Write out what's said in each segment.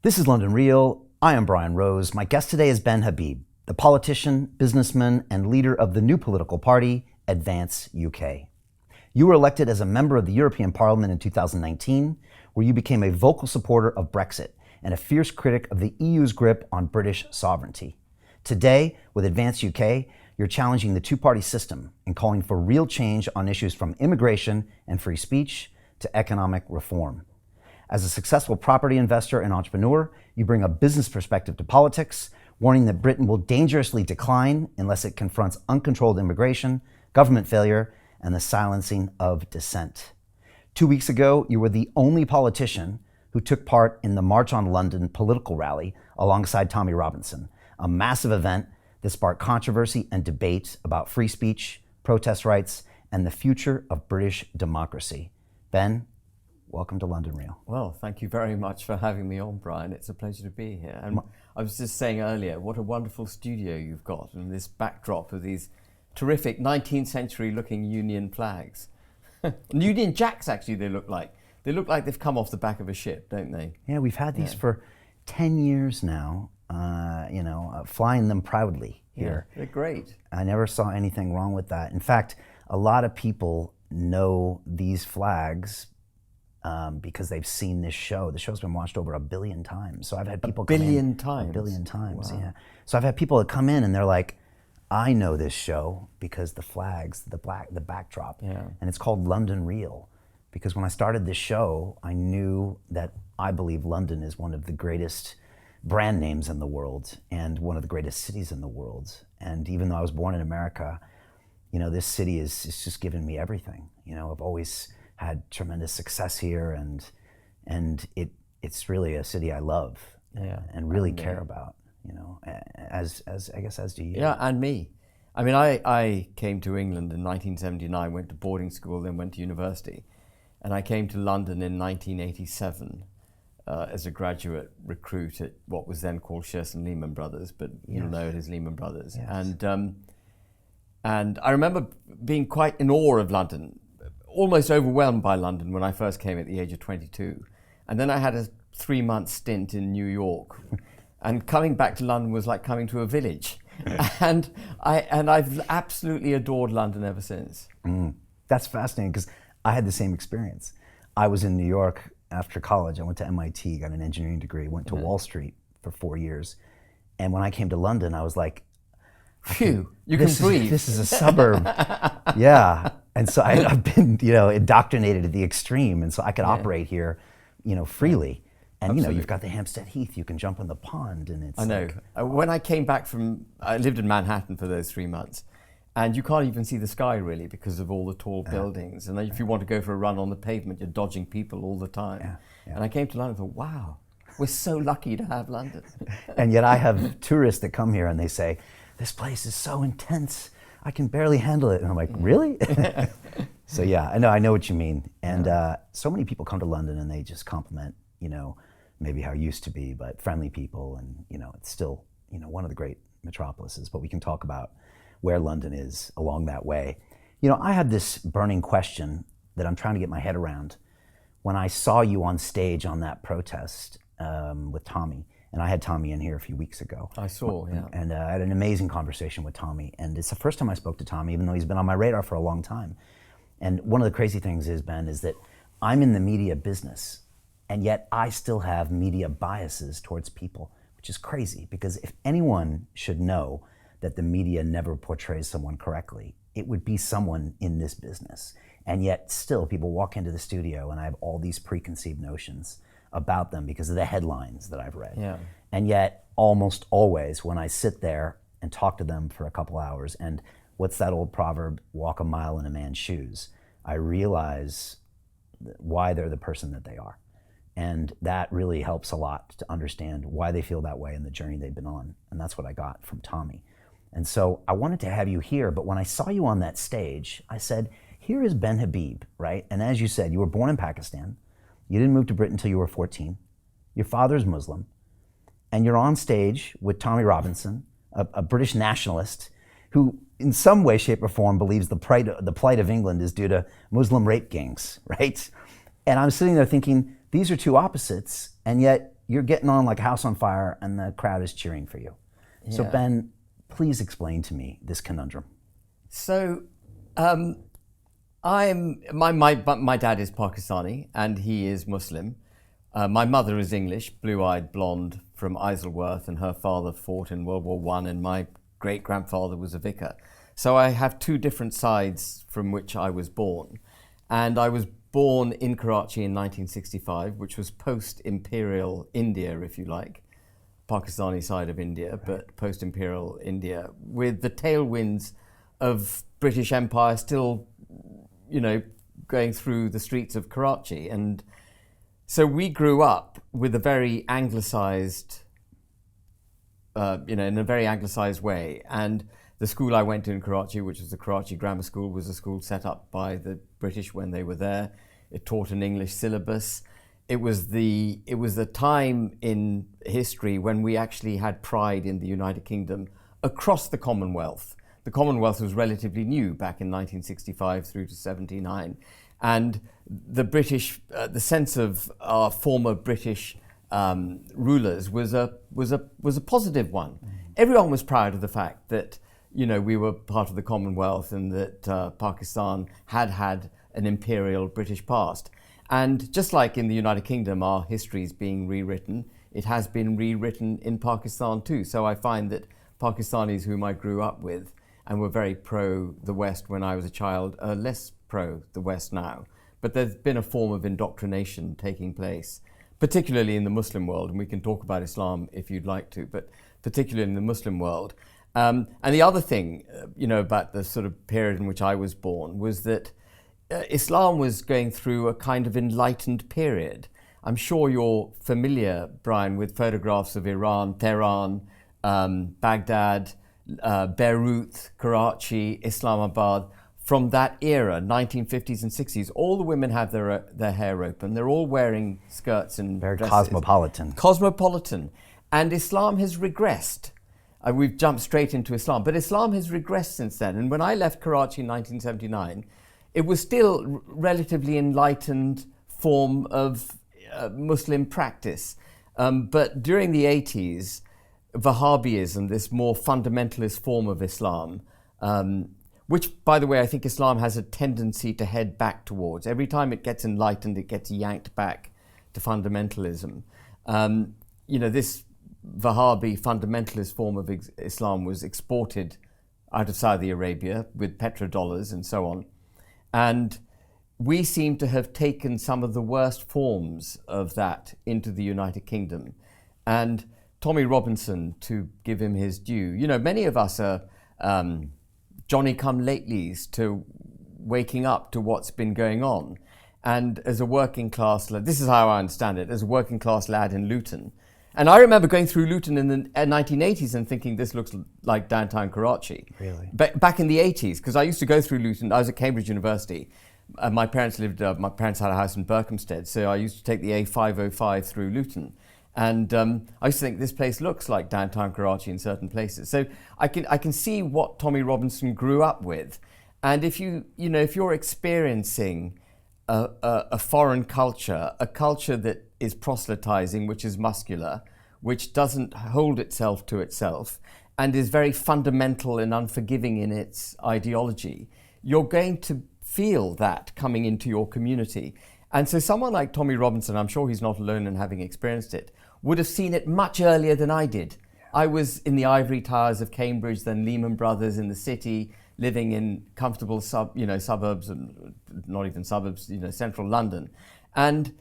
This is London Real. I am Brian Rose. My guest today is Ben Habib, the politician, businessman, and leader of the new political party, Advance UK. You were elected as a member of the European Parliament in 2019, where you became a vocal supporter of Brexit and a fierce critic of the EU's grip on British sovereignty. Today, with Advance UK, you're challenging the two-party system and calling for real change on issues from immigration and free speech to economic reform. As a successful property investor and entrepreneur, you bring a business perspective to politics, warning that Britain will dangerously decline unless it confronts uncontrolled immigration, government failure, and the silencing of dissent. 2 weeks ago, you were the only politician who took part in the March on London political rally alongside Tommy Robinson, a massive event that sparked controversy and debate about free speech, protest rights, and the future of British democracy. Ben, welcome to London Real. Well, thank you very much for having me on, Brian. It's a pleasure to be here. And I was just saying earlier, what a wonderful studio you've got, and this backdrop of these terrific 19th century looking Union flags. Union Jacks, actually, they look like. They look like they've come off the back of a ship, don't they? Yeah, we've had these for 10 years now, flying them proudly here. Yeah, they're great. I never saw anything wrong with that. In fact, a lot of people know these flags because they've seen this show. The show's been watched over 1 billion times. So I've had people come in. 1 billion times? 1 billion times, Wow. yeah. So I've had people that come in and they're like, I know this show because the flags, the backdrop, and it's called London Real. Because when I started this show, I knew that I believe London is one of the greatest brand names in the world and one of the greatest cities in the world. And even though I was born in America, this city is just given me everything. I've always had tremendous success here, and it's really a city I love and really care about. As I guess as do you. Yeah, and me. I mean, I came to England in 1979, went to boarding school, then went to university, and I came to London in 1987 as a graduate recruit at what was then called Shearson Lehman Brothers, but you'll know it as Lehman Brothers. Yes. And I remember being quite in awe of London, almost overwhelmed by London when I first came at the age of 22. And then I had a 3-month stint in New York. And coming back to London was like coming to a village. and I've absolutely adored London ever since. That's fascinating because I had the same experience. I was in New York after college. I went to MIT, got an engineering degree, went to Wall Street for 4 years. And when I came to London, I was like, phew, you can breathe. This is a suburb. Yeah. And so I've been, indoctrinated at the extreme. And so I could operate here, freely. And, you've got the Hampstead Heath, you can jump in the pond and it's I know. When I came back I lived in Manhattan for those 3 months. And you can't even see the sky really because of all the tall buildings. And if you want to go for a run on the pavement, you're dodging people all the time. Yeah. And I came to London and thought, wow, we're so lucky to have London. And yet I have tourists that come here and they say, this place is so intense, I can barely handle it. And I'm like, really? So yeah, I know what you mean. And so many people come to London and they just compliment, maybe how it used to be, but friendly people. And, it's still, one of the great metropolises, but we can talk about where London is along that way. I had this burning question that I'm trying to get my head around when I saw you on stage on that protest with Tommy. And I had Tommy in here a few weeks ago. I saw, yeah. And I had an amazing conversation with Tommy. And it's the first time I spoke to Tommy, even though he's been on my radar for a long time. And one of the crazy things is, Ben, is that I'm in the media business, and yet I still have media biases towards people, which is crazy, because if anyone should know that the media never portrays someone correctly, it would be someone in this business. And yet still people walk into the studio and I have all these preconceived notions about them because of the headlines that I've read. Yeah. And yet almost always when I sit there and talk to them for a couple hours, and what's that old proverb, walk a mile in a man's shoes, I realize why they're the person that they are. And that really helps a lot to understand why they feel that way and the journey they've been on. And that's what I got from Tommy. And so I wanted to have you here, but when I saw you on that stage, I said, here is Ben Habib, right? And as you said, you were born in Pakistan. You didn't move to Britain until you were 14. Your father's Muslim. And you're on stage with Tommy Robinson, a British nationalist who in some way, shape, or form believes the plight of England is due to Muslim rape gangs, right? And I'm sitting there thinking, these are two opposites, and yet you're getting on like a house on fire and the crowd is cheering for you. So Yeah. Ben, please explain to me this conundrum. So, my dad is Pakistani and he is Muslim. My mother is English, blue-eyed blonde from Isleworth, and her father fought in World War I, and my great-grandfather was a vicar. So I have two different sides from which I was born. And I was born in Karachi in 1965, which was post-imperial India, if you like. Pakistani side of India, right, but post-imperial India, with the tailwinds of British Empire still, going through the streets of Karachi. And so we grew up with a very anglicised, in a very anglicised way. And the school I went to in Karachi, which was the Karachi Grammar School, was a school set up by the British when they were there. It taught an English syllabus. It was the time in history when we actually had pride in the United Kingdom across the Commonwealth. The Commonwealth was relatively new back in 1965 through to 79. And the British, the sense of our former British rulers was a positive one. Mm-hmm. Everyone was proud of the fact that we were part of the Commonwealth and that Pakistan had an imperial British past. And just like in the United Kingdom, our history is being rewritten. It has been rewritten in Pakistan too. So I find that Pakistanis whom I grew up with and were very pro the West when I was a child are less pro the West now. But there's been a form of indoctrination taking place, particularly in the Muslim world. And we can talk about Islam if you'd like to, but particularly in the Muslim world. And the other thing, about the sort of period in which I was born was that Islam was going through a kind of enlightened period. I'm sure you're familiar, Brian, with photographs of Iran, Tehran, Baghdad, Beirut, Karachi, Islamabad, from that era, 1950s and 60s. All the women have their hair open. They're all wearing skirts and very dresses. Cosmopolitan. And Islam has regressed. We've jumped straight into Islam, but Islam has regressed since then. And when I left Karachi in 1979, it was still relatively enlightened form of Muslim practice. But during the 80s, Wahhabism, this more fundamentalist form of Islam, which, by the way, I think Islam has a tendency to head back towards. Every time it gets enlightened, it gets yanked back to fundamentalism. This Wahhabi fundamentalist form of Islam was exported out of Saudi Arabia with petrodollars and so on. And we seem to have taken some of the worst forms of that into the United Kingdom. And Tommy Robinson, to give him his due, many of us are Johnny-come-latelys to waking up to what's been going on. And as a working class lad, this is how I understand it, as a working class lad in Luton. And I remember going through Luton in the 1980s and thinking this looks like downtown Karachi. Really? Back in the 80s, because I used to go through Luton. I was at Cambridge University. My parents had a house in Berkhamsted, so I used to take the A505 through Luton. And I used to think this place looks like downtown Karachi in certain places. So I can see what Tommy Robinson grew up with. And if you're experiencing a foreign culture, a culture that is proselytizing, which is muscular, which doesn't hold itself to itself, and is very fundamental and unforgiving in its ideology, you're going to feel that coming into your community. And so someone like Tommy Robinson, I'm sure he's not alone in having experienced it, would have seen it much earlier than I did. I was in the ivory towers of Cambridge, then Lehman Brothers in the city, living in comfortable suburbs, and not even suburbs, central London. And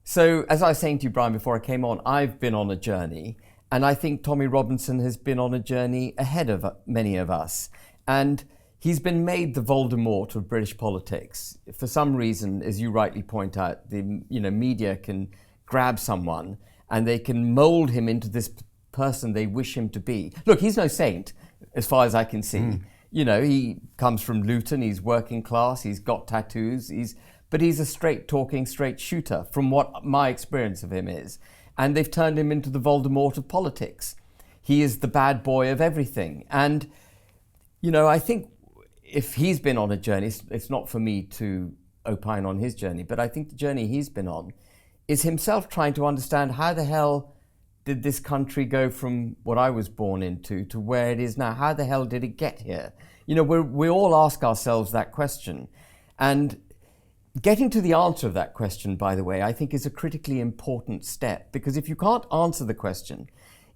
so, as I was saying to you, Brian, before I came on, I've been on a journey, and I think Tommy Robinson has been on a journey ahead of many of us. And he's been made the Voldemort of British politics. For some reason, as you rightly point out, the media can grab someone and they can mold him into this person they wish him to be. Look, he's no saint, as far as I can see. He comes from Luton, he's working class, he's got tattoos, but he's a straight-talking, straight shooter, from what my experience of him is. And they've turned him into the Voldemort of politics. He is the bad boy of everything. And, I think if he's been on a journey, it's not for me to opine on his journey, but I think the journey he's been on is himself trying to understand how the hell did this country go from what I was born into to where it is now? How the hell did it get here? You know, we all ask ourselves that question. And getting to the answer of that question, by the way, I think is a critically important step, because if you can't answer the question,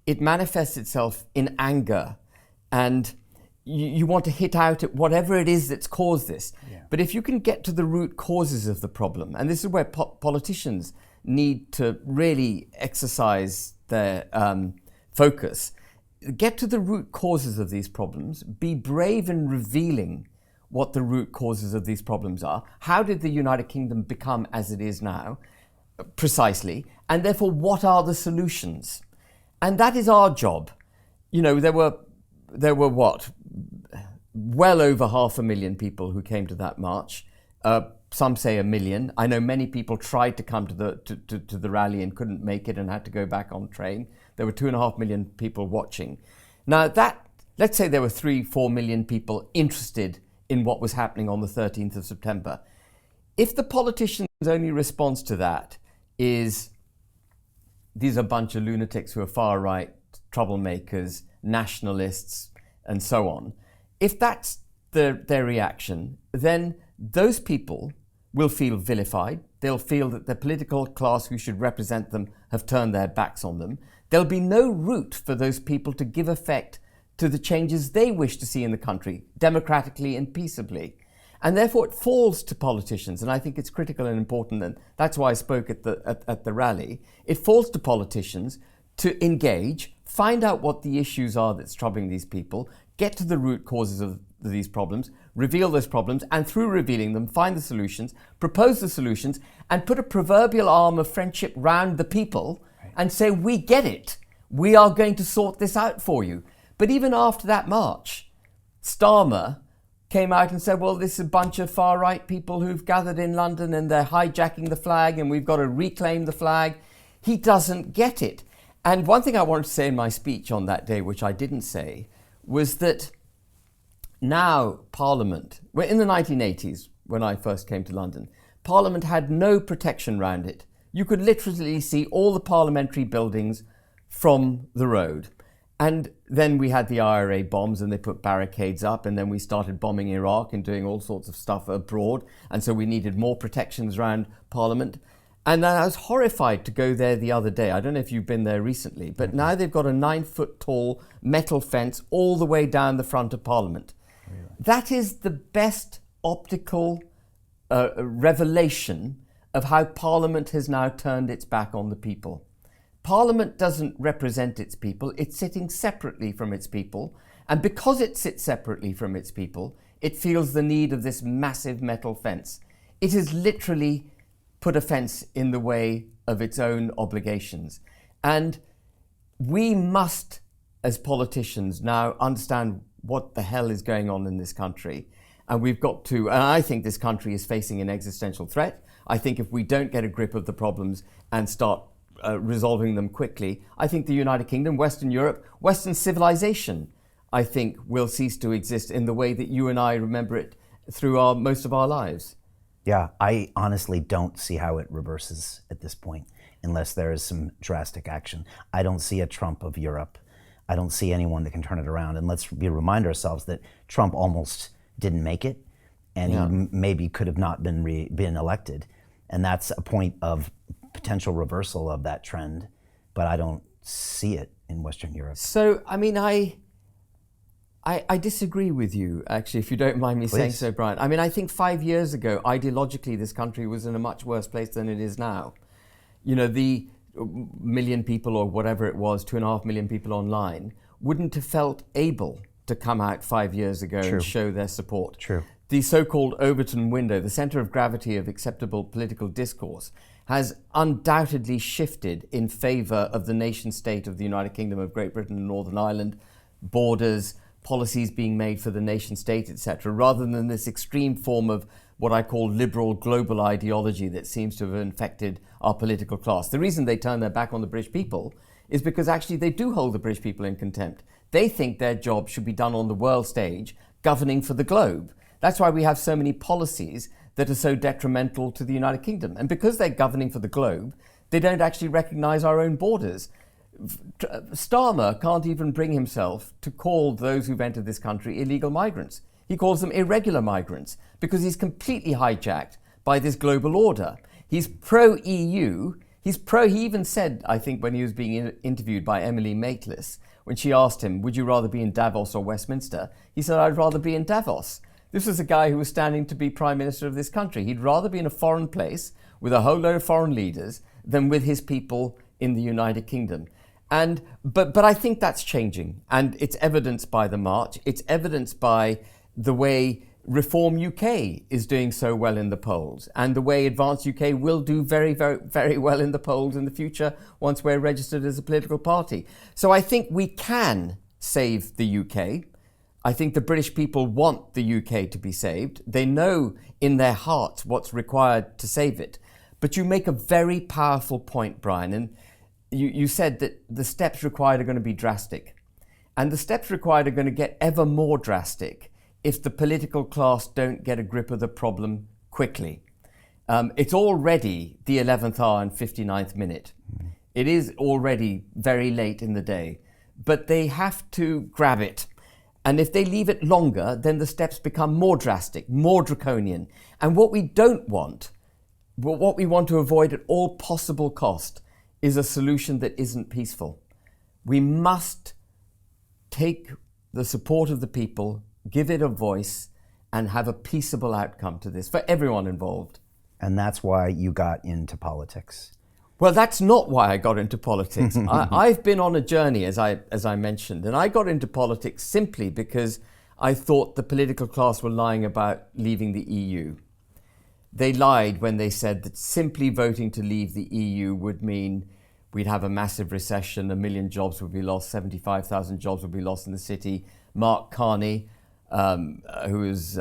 it manifests itself in anger, and you want to hit out at whatever it is that's caused this. Yeah. But if you can get to the root causes of the problem, and this is where politicians need to really exercise their focus, get to the root causes of these problems, be brave in revealing what the root causes of these problems are. How did the United Kingdom become as it is now, precisely, and therefore what are the solutions? And that is our job. You know, there were what? Well over 500,000 people who came to that march. Some say 1 million. I know many people tried to come to the rally and couldn't make it and had to go back on train. There were 2.5 million people watching. Now let's say there were 3-4 million people interested in what was happening on the 13th of September. If the politicians' only response to that is, these are a bunch of lunatics who are far right, troublemakers, nationalists, and so on, if that's their reaction, then those people will feel vilified. They'll feel that the political class who should represent them have turned their backs on them. There'll be no route for those people to give effect to the changes they wish to see in the country, democratically and peaceably. And therefore it falls to politicians, and I think it's critical and important, and that's why I spoke at the rally. It falls to politicians to engage, find out what the issues are that's troubling these people, get to the root causes of these problems, reveal those problems, and through revealing them, find the solutions, propose the solutions, and put a proverbial arm of friendship round the people and say, we get it. We are going to sort this out for you. But even after that march, Starmer came out and said, well, this is a bunch of far-right people who've gathered in London and they're hijacking the flag and we've got to reclaim the flag. He doesn't get it. And one thing I wanted to say in my speech on that day, which I didn't say, was that now Parliament, well, in the 1980s, when I first came to London, Parliament had no protection around it. You could literally see all the parliamentary buildings from the road. And then we had the IRA bombs and they put barricades up, and then we started bombing Iraq and doing all sorts of stuff abroad. And so we needed more protections around Parliament. And then I was horrified to go there the other day. I don't know if you've been there recently, but now they've got a 9-foot tall metal fence all the way down the front of Parliament. Really? That is the best optical revelation of how Parliament has now turned its back on the people. Parliament doesn't represent its people. It's sitting separately from its people. And because it sits separately from its people, it feels the need of this massive metal fence. It has literally put a fence in the way of its own obligations. And we must, as politicians, now understand what the hell is going on in this country. And we've got to, and I think this country is facing an existential threat. I think if we don't get a grip of the problems and start resolving them quickly, I think the United Kingdom, Western Europe, Western civilization, I think will cease to exist in the way that you and I remember it through most of our lives. Yeah, I honestly don't see how it reverses at this point unless there is some drastic action. I don't see a Trump of Europe. I don't see anyone that can turn it around. And let's remind ourselves that Trump almost didn't make it, and he maybe could have not been elected. And that's a point of potential reversal of that trend, but I don't see it in Western Europe. So, I mean, I disagree with you, actually, if you don't mind me saying so, Brian. I mean, I think 5 years ago, ideologically, this country was in a much worse place than it is now. You know, the million people or whatever it was, 2.5 million people online, wouldn't have felt able to come out 5 years ago and show their support. True. The so-called Overton window, the center of gravity of acceptable political discourse, has undoubtedly shifted in favor of the nation state of the United Kingdom of Great Britain and Northern Ireland, borders, policies being made for the nation state, etc., rather than this extreme form of what I call liberal global ideology that seems to have infected our political class. The reason they turn their back on the British people is because actually they do hold the British people in contempt. They think their job should be done on the world stage, governing for the globe. That's why we have so many policies that are so detrimental to the United Kingdom. And because they're governing for the globe, They don't actually recognise our own borders. Starmer can't even bring himself to call those who've entered this country illegal migrants. He calls them irregular migrants because he's completely hijacked by this global order. He's pro-EU. He even said, I think, when he was being interviewed by Emily Maitlis, when she asked him, would you rather be in Davos or Westminster? He said, I'd rather be in Davos. This was a guy who was standing to be Prime Minister of this country. He'd rather be in a foreign place with a whole load of foreign leaders than with his people in the United Kingdom. But I think that's changing, and it's evidenced by the march. It's evidenced by the way Reform UK is doing so well in the polls, and the way Advance UK will do very, very, very well in the polls in the future once we're registered as a political party. So I think we can save the UK. I think the British people want the UK to be saved. They know in their hearts what's required to save it. But you make a very powerful point, Brian, and you said that the steps required are going to be drastic. And the steps required are going to get ever more drastic if the political class don't get a grip of the problem quickly. It's already the 11th hour and 59th minute. It is already very late in the day, but they have to grab it. And if they leave it longer, then the steps become more drastic, more draconian. And what we don't want, what we want to avoid at all possible cost, is a solution that isn't peaceful. We must take the support of the people, give it a voice, and have a peaceable outcome to this for everyone involved. And that's why you got into politics. Well, that's not why I got into politics. I've been on a journey, as I mentioned, and I got into politics simply because I thought the political class were lying about leaving the EU. They lied when they said that simply voting to leave the EU would mean we'd have a massive recession, 1 million jobs would be lost, 75,000 jobs would be lost in the city. Mark Carney, who is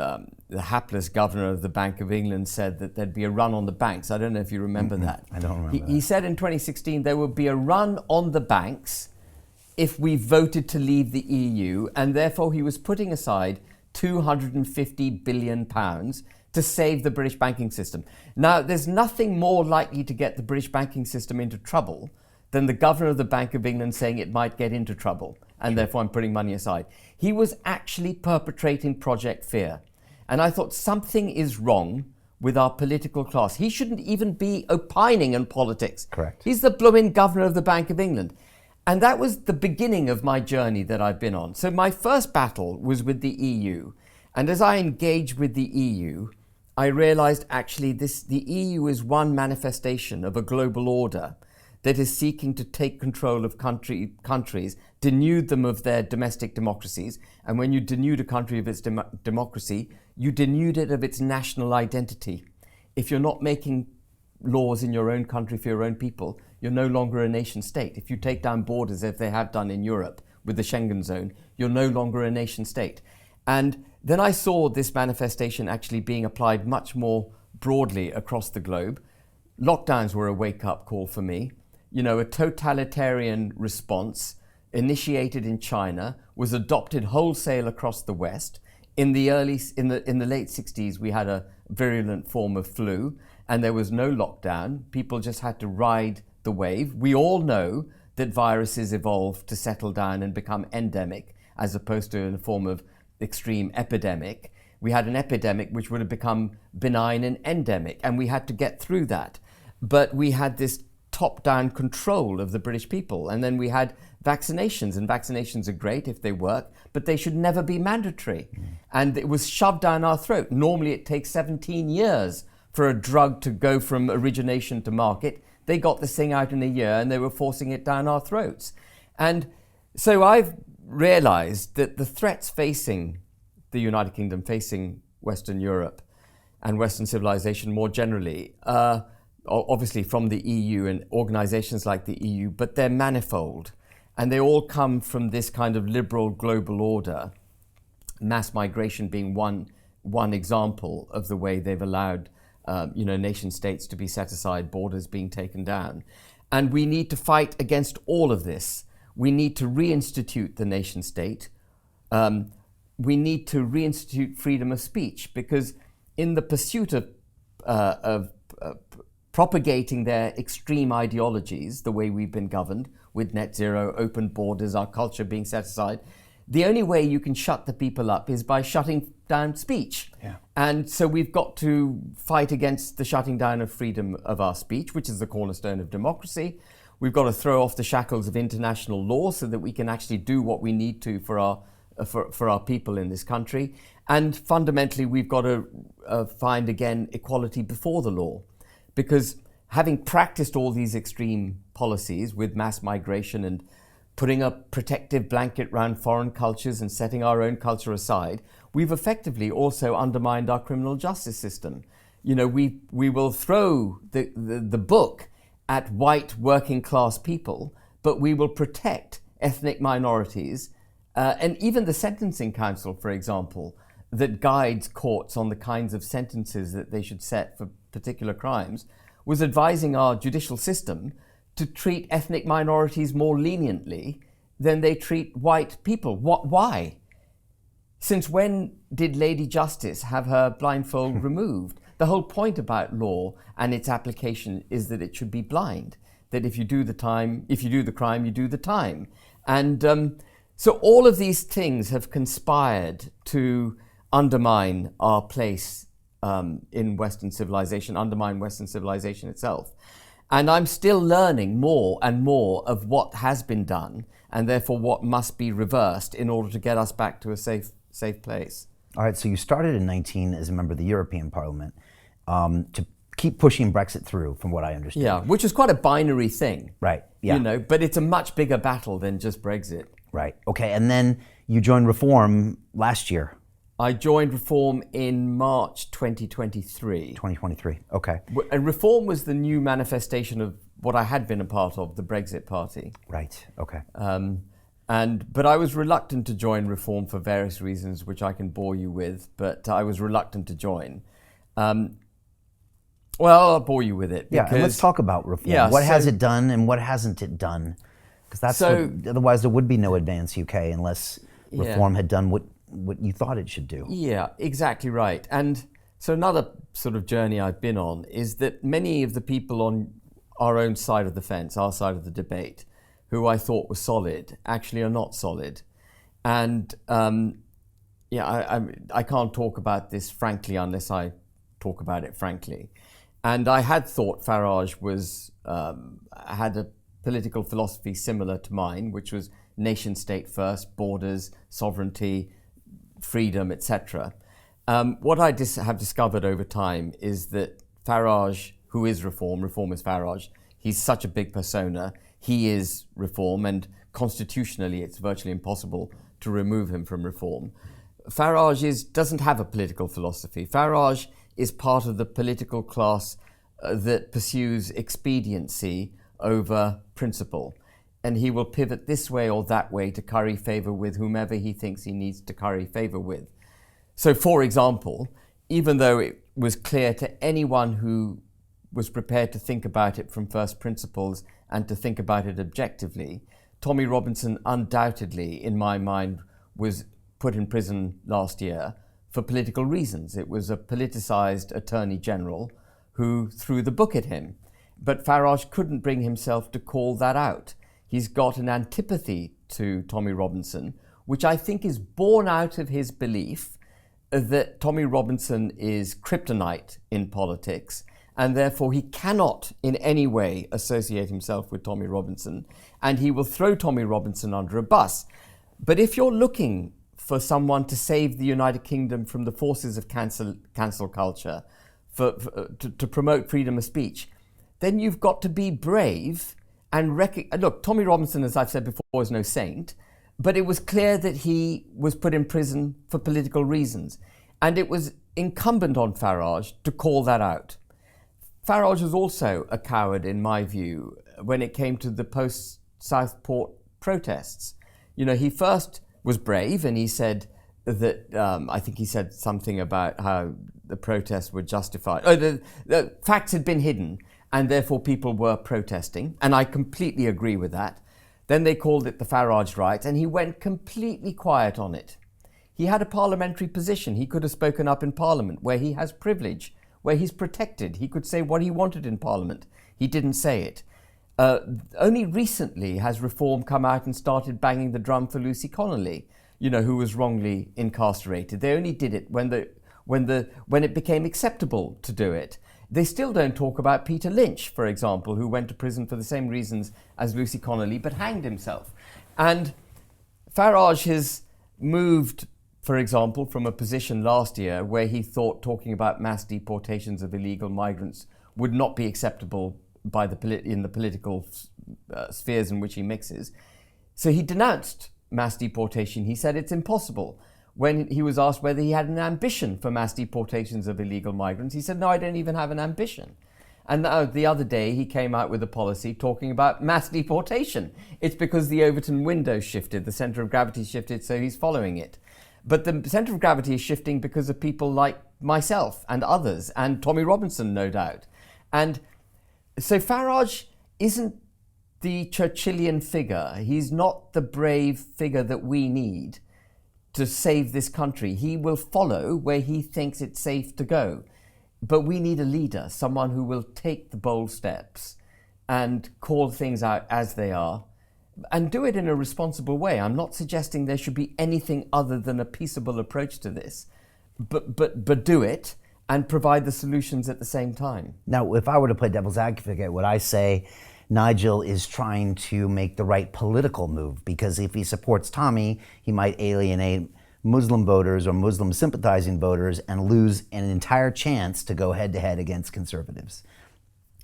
the hapless governor of the Bank of England, said that there'd be a run on the banks. I don't know if you remember that. I don't remember that. He said in 2016 there would be a run on the banks if we voted to leave the EU, and therefore he was putting aside £250 billion to save the British banking system. Now, there's nothing more likely to get the British banking system into trouble than the governor of the Bank of England saying it might get into trouble, and therefore I'm putting money aside. He was actually perpetrating Project Fear. And I thought something is wrong with our political class. He shouldn't even be opining in politics. Correct. He's the blooming governor of the Bank of England. And that was the beginning of my journey that I've been on. So my first battle was with the EU. And as I engaged with the EU, I realized actually the EU is one manifestation of a global order that is seeking to take control of countries, denude them of their domestic democracies. And when you denude a country of its democracy, you denude it of its national identity. If you're not making laws in your own country for your own people, you're no longer a nation state. If you take down borders, as they have done in Europe with the Schengen zone, you're no longer a nation state. And then I saw this manifestation actually being applied much more broadly across the globe. Lockdowns were a wake-up call for me. You know, a totalitarian response initiated in China was adopted wholesale across the West. In the late 60s, we had a virulent form of flu, and there was no lockdown. People just had to ride the wave. We all know that viruses evolve to settle down and become endemic, as opposed to in a form of extreme epidemic. We had an epidemic which would have become benign and endemic, and we had to get through that. But we had this top-down control of the British people, and then we had vaccinations, and vaccinations are great if they work, but they should never be mandatory. And it was shoved down our throat. Normally it takes 17 years for a drug to go from origination to market. They got this thing out in a year, and they were forcing it down our throats. And so I've realized that the threats facing the United Kingdom, facing Western Europe and Western civilization more generally, obviously from the EU and organizations like the EU, but they're manifold. And they all come from this kind of liberal global order, mass migration being one example of the way they've allowed nation states to be set aside, borders being taken down. And we need to fight against all of this. We need to reinstitute the nation state. We need to reinstitute freedom of speech, because in the pursuit of propagating their extreme ideologies, the way we've been governed, with net zero, open borders, our culture being set aside, the only way you can shut the people up is by shutting down speech. Yeah. And so we've got to fight against the shutting down of freedom of our speech, which is the cornerstone of democracy. We've got to throw off the shackles of international law so that we can actually do what we need to for our people in this country. And fundamentally, we've got to find again equality before the law. Because having practiced all these extreme policies with mass migration and putting a protective blanket around foreign cultures and setting our own culture aside, we've effectively also undermined our criminal justice system. You know, we will throw the book at white working class people, but we will protect ethnic minorities. And even the Sentencing Council, for example, that guides courts on the kinds of sentences that they should set for particular crimes, was advising our judicial system to treat ethnic minorities more leniently than they treat white people. Why? Since when did Lady Justice have her blindfold removed? The whole point about law and its application is that it should be blind. That if you do the crime, you do the time. And so all of these things have conspired to undermine our place in Western civilization, undermine Western civilization itself. And I'm still learning more and more of what has been done, and therefore what must be reversed in order to get us back to a safe place. All right, so you started in 19 as a member of the European Parliament to keep pushing Brexit through, from what I understand. Yeah, which is quite a binary thing. Right, yeah. You know, but it's a much bigger battle than just Brexit. Right, okay, and then you joined Reform last year. I joined Reform in March 2023. 2023, okay. And Reform was the new manifestation of what I had been a part of, the Brexit Party. Right, okay. But I was reluctant to join Reform for various reasons, which I can bore you with, but I was reluctant to join. Well, I'll bore you with it. Yeah, and let's talk about Reform. Yeah, what has it done and what hasn't it done? Because otherwise there would be no Advance UK unless Reform had done what you thought it should do. Yeah, exactly right. And so another sort of journey I've been on is that many of the people on our own side of the fence, our side of the debate, who I thought were solid, actually are not solid. And I can't talk about this frankly unless I talk about it frankly. And I had thought Farage had a political philosophy similar to mine, which was nation state first, borders, sovereignty, freedom, etc. What I have discovered over time is that Farage, who is Reform is Farage, he's such a big persona, he is Reform, and constitutionally it's virtually impossible to remove him from Reform. Farage doesn't have a political philosophy. Farage is part of the political class that pursues expediency over principle. And he will pivot this way or that way to curry favour with whomever he thinks he needs to curry favour with. So, for example, even though it was clear to anyone who was prepared to think about it from first principles and to think about it objectively, Tommy Robinson undoubtedly, in my mind, was put in prison last year for political reasons. It was a politicised Attorney General who threw the book at him. But Farage couldn't bring himself to call that out. He's got an antipathy to Tommy Robinson, which I think is born out of his belief that Tommy Robinson is kryptonite in politics, and therefore he cannot in any way associate himself with Tommy Robinson, and he will throw Tommy Robinson under a bus. But if you're looking for someone to save the United Kingdom from the forces of cancel culture, to promote freedom of speech, then you've got to be brave and look, Tommy Robinson, as I've said before, is no saint, but it was clear that he was put in prison for political reasons. And it was incumbent on Farage to call that out. Farage was also a coward, in my view, when it came to the post-Southport protests. You know, he first was brave and he said that, I think he said something about how the protests were justified. The facts had been hidden and therefore people were protesting. And I completely agree with that. Then they called it the Farage right and he went completely quiet on it. He had a parliamentary position. He could have spoken up in Parliament where he has privilege, where he's protected. He could say what he wanted in Parliament. He didn't say it. Only recently has Reform come out and started banging the drum for Lucy Connolly, who was wrongly incarcerated. They only did it when it became acceptable to do it. They still don't talk about Peter Lynch, for example, who went to prison for the same reasons as Lucy Connolly, but hanged himself. And Farage has moved, for example, from a position last year where he thought talking about mass deportations of illegal migrants would not be acceptable in the political spheres in which he mixes. So he denounced mass deportation. He said it's impossible. When he was asked whether he had an ambition for mass deportations of illegal migrants, he said, no, I don't even have an ambition. And now, the other day, he came out with a policy talking about mass deportation. It's because the Overton window shifted, the centre of gravity shifted, so he's following it. But the centre of gravity is shifting because of people like myself and others, and Tommy Robinson, no doubt. And so Farage isn't the Churchillian figure. He's not the brave figure that we need to save this country. He will follow where he thinks it's safe to go. But we need a leader, someone who will take the bold steps and call things out as they are and do it in a responsible way. I'm not suggesting there should be anything other than a peaceable approach to this, but do it and provide the solutions at the same time. Now, if I were to play devil's advocate, would I say Nigel is trying to make the right political move? Because if he supports Tommy, he might alienate Muslim voters or Muslim sympathizing voters and lose an entire chance to go head to head against conservatives.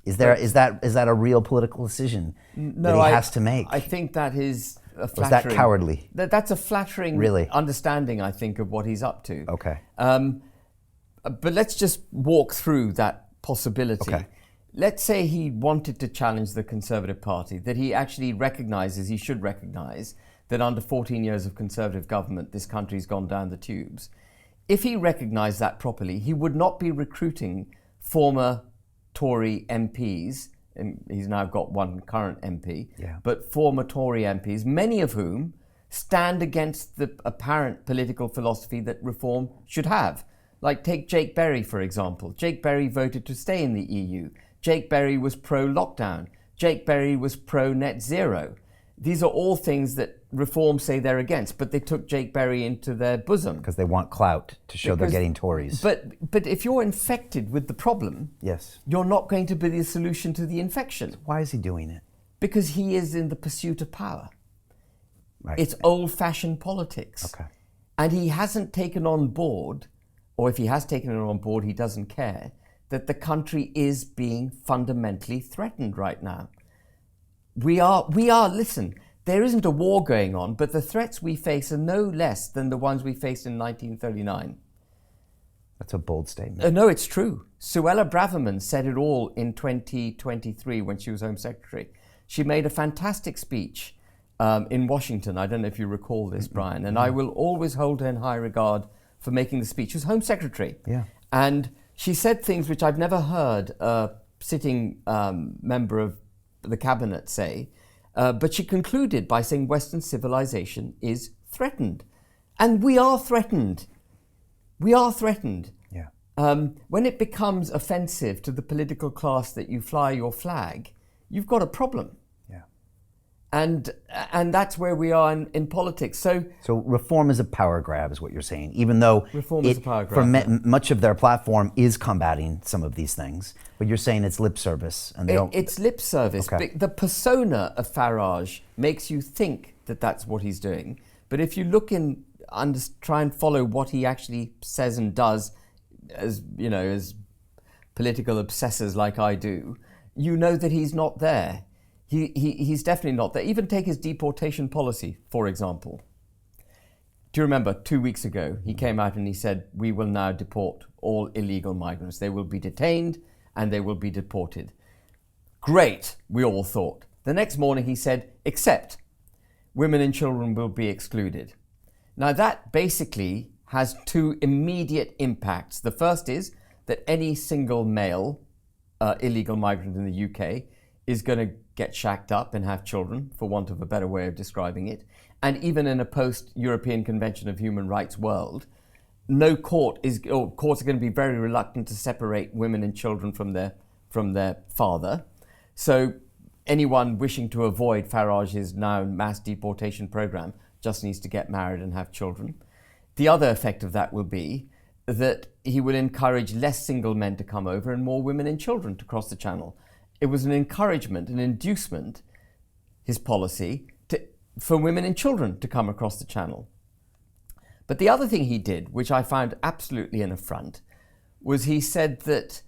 Is that a real political decision that he has to make? I think that is a flattering. Or is that cowardly? That's a flattering understanding, I think, of what he's up to. Okay. But let's just walk through that possibility. Okay. Let's say he wanted to challenge the Conservative Party, that he actually recognises, he should recognise, that under 14 years of Conservative government, this country's gone down the tubes. If he recognised that properly, he would not be recruiting former Tory MPs, and he's now got one current MP, but former Tory MPs, many of whom stand against the apparent political philosophy that Reform should have. Like take Jake Berry, for example. Jake Berry voted to stay in the EU. Jake Berry was pro-lockdown. Jake Berry was pro-net zero. These are all things that Reform say they're against, but they took Jake Berry into their bosom. Because they want clout to show they're getting Tories. But if you're infected with the problem, you're not going to be the solution to the infection. Why is he doing it? Because he is in the pursuit of power. Right. It's old-fashioned politics. Okay. And he hasn't taken on board, or if he has taken it on board, he doesn't care, that the country is being fundamentally threatened right now. We are, listen, there isn't a war going on, but the threats we face are no less than the ones we faced in 1939. That's a bold statement. No, it's true. Suella Braverman said it all in 2023 when she was Home Secretary. She made a fantastic speech in Washington. I don't know if you recall this, Brian, and I will always hold her in high regard for making the speech. She was Home Secretary. Yeah. And she said things which I've never heard a sitting member of the cabinet say, but she concluded by saying Western civilization is threatened. And we are threatened. We are threatened. Yeah. When it becomes offensive to the political class that you fly your flag, you've got a problem. Yeah. And that's where we are in politics. So Reform is a power grab, is what you're saying, even though Reform is a power grab. Much of their platform is combating some of these things. But you're saying it's lip service, and it's lip service. Okay. The persona of Farage makes you think that that's what he's doing. But if you look in, try and follow what he actually says and does, as political obsessors like I do, you know that he's not there. He's definitely not there. Even take his deportation policy, for example. Do you remember 2 weeks ago, he came out and he said, we will now deport all illegal migrants. They will be detained and they will be deported. Great, we all thought. The next morning he said, except women and children will be excluded. Now that basically has two immediate impacts. The first is that any single male illegal migrant in the UK is going to get shacked up and have children, for want of a better way of describing it. And even in a post-European Convention of Human Rights world, no court or courts are going to be very reluctant to separate women and children from their father. So anyone wishing to avoid Farage's now mass deportation program just needs to get married and have children. The other effect of that will be that he will encourage less single men to come over and more women and children to cross the channel. It was an encouragement, an inducement, his policy, for women and children to come across the channel. But the other thing he did, which I found absolutely an affront, was he said that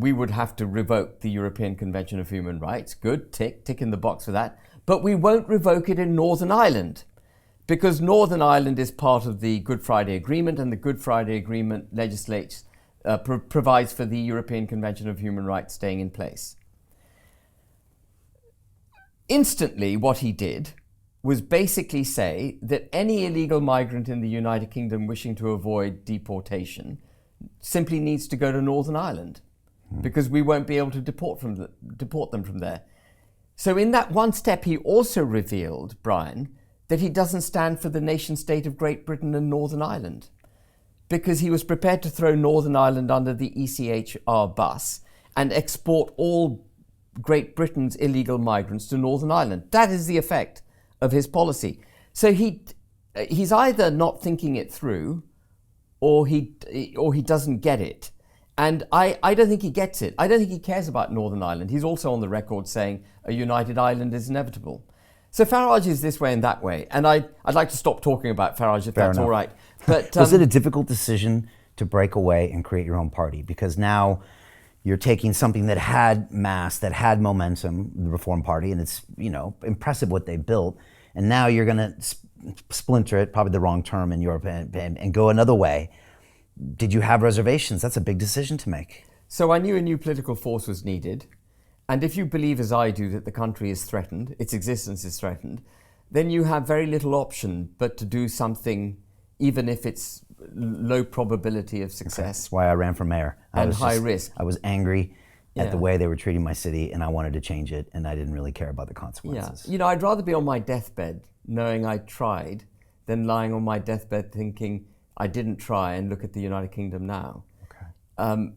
we would have to revoke the European Convention of Human Rights. Good, tick in the box for that. But we won't revoke it in Northern Ireland, because Northern Ireland is part of the Good Friday Agreement, and the Good Friday Agreement legislates, provides for the European Convention of Human Rights staying in place. Instantly, what he did was basically say that any illegal migrant in the United Kingdom wishing to avoid deportation simply needs to go to Northern Ireland, because we won't be able to deport them from there. So in that one step, he also revealed, Brian, that he doesn't stand for the nation state of Great Britain and Northern Ireland, because he was prepared to throw Northern Ireland under the ECHR bus and export all Great Britain's illegal migrants to Northern Ireland. That is the effect of his policy. So he's either not thinking it through, or he doesn't get it. And I don't think he gets it. I don't think he cares about Northern Ireland. He's also on the record saying a united Ireland is inevitable. So Farage is this way and that way. And I'd like to stop talking about Farage if that's all right. But was it a difficult decision to break away and create your own party? Because now you're taking something that had mass, that had momentum, the Reform Party, and it's, impressive what they built. And now you're going to splinter it, probably the wrong term in Europe, and go another way. Did you have reservations? That's a big decision to make. So I knew a new political force was needed. And if you believe, as I do, that the country is threatened, its existence is threatened, then you have very little option but to do something, even if it's low probability of success. Okay. That's why I ran for mayor. And high risk. I was angry at the way they were treating my city, and I wanted to change it, and I didn't really care about the consequences. Yeah. I'd rather be on my deathbed knowing I tried than lying on my deathbed thinking I didn't try and look at the United Kingdom now. Okay.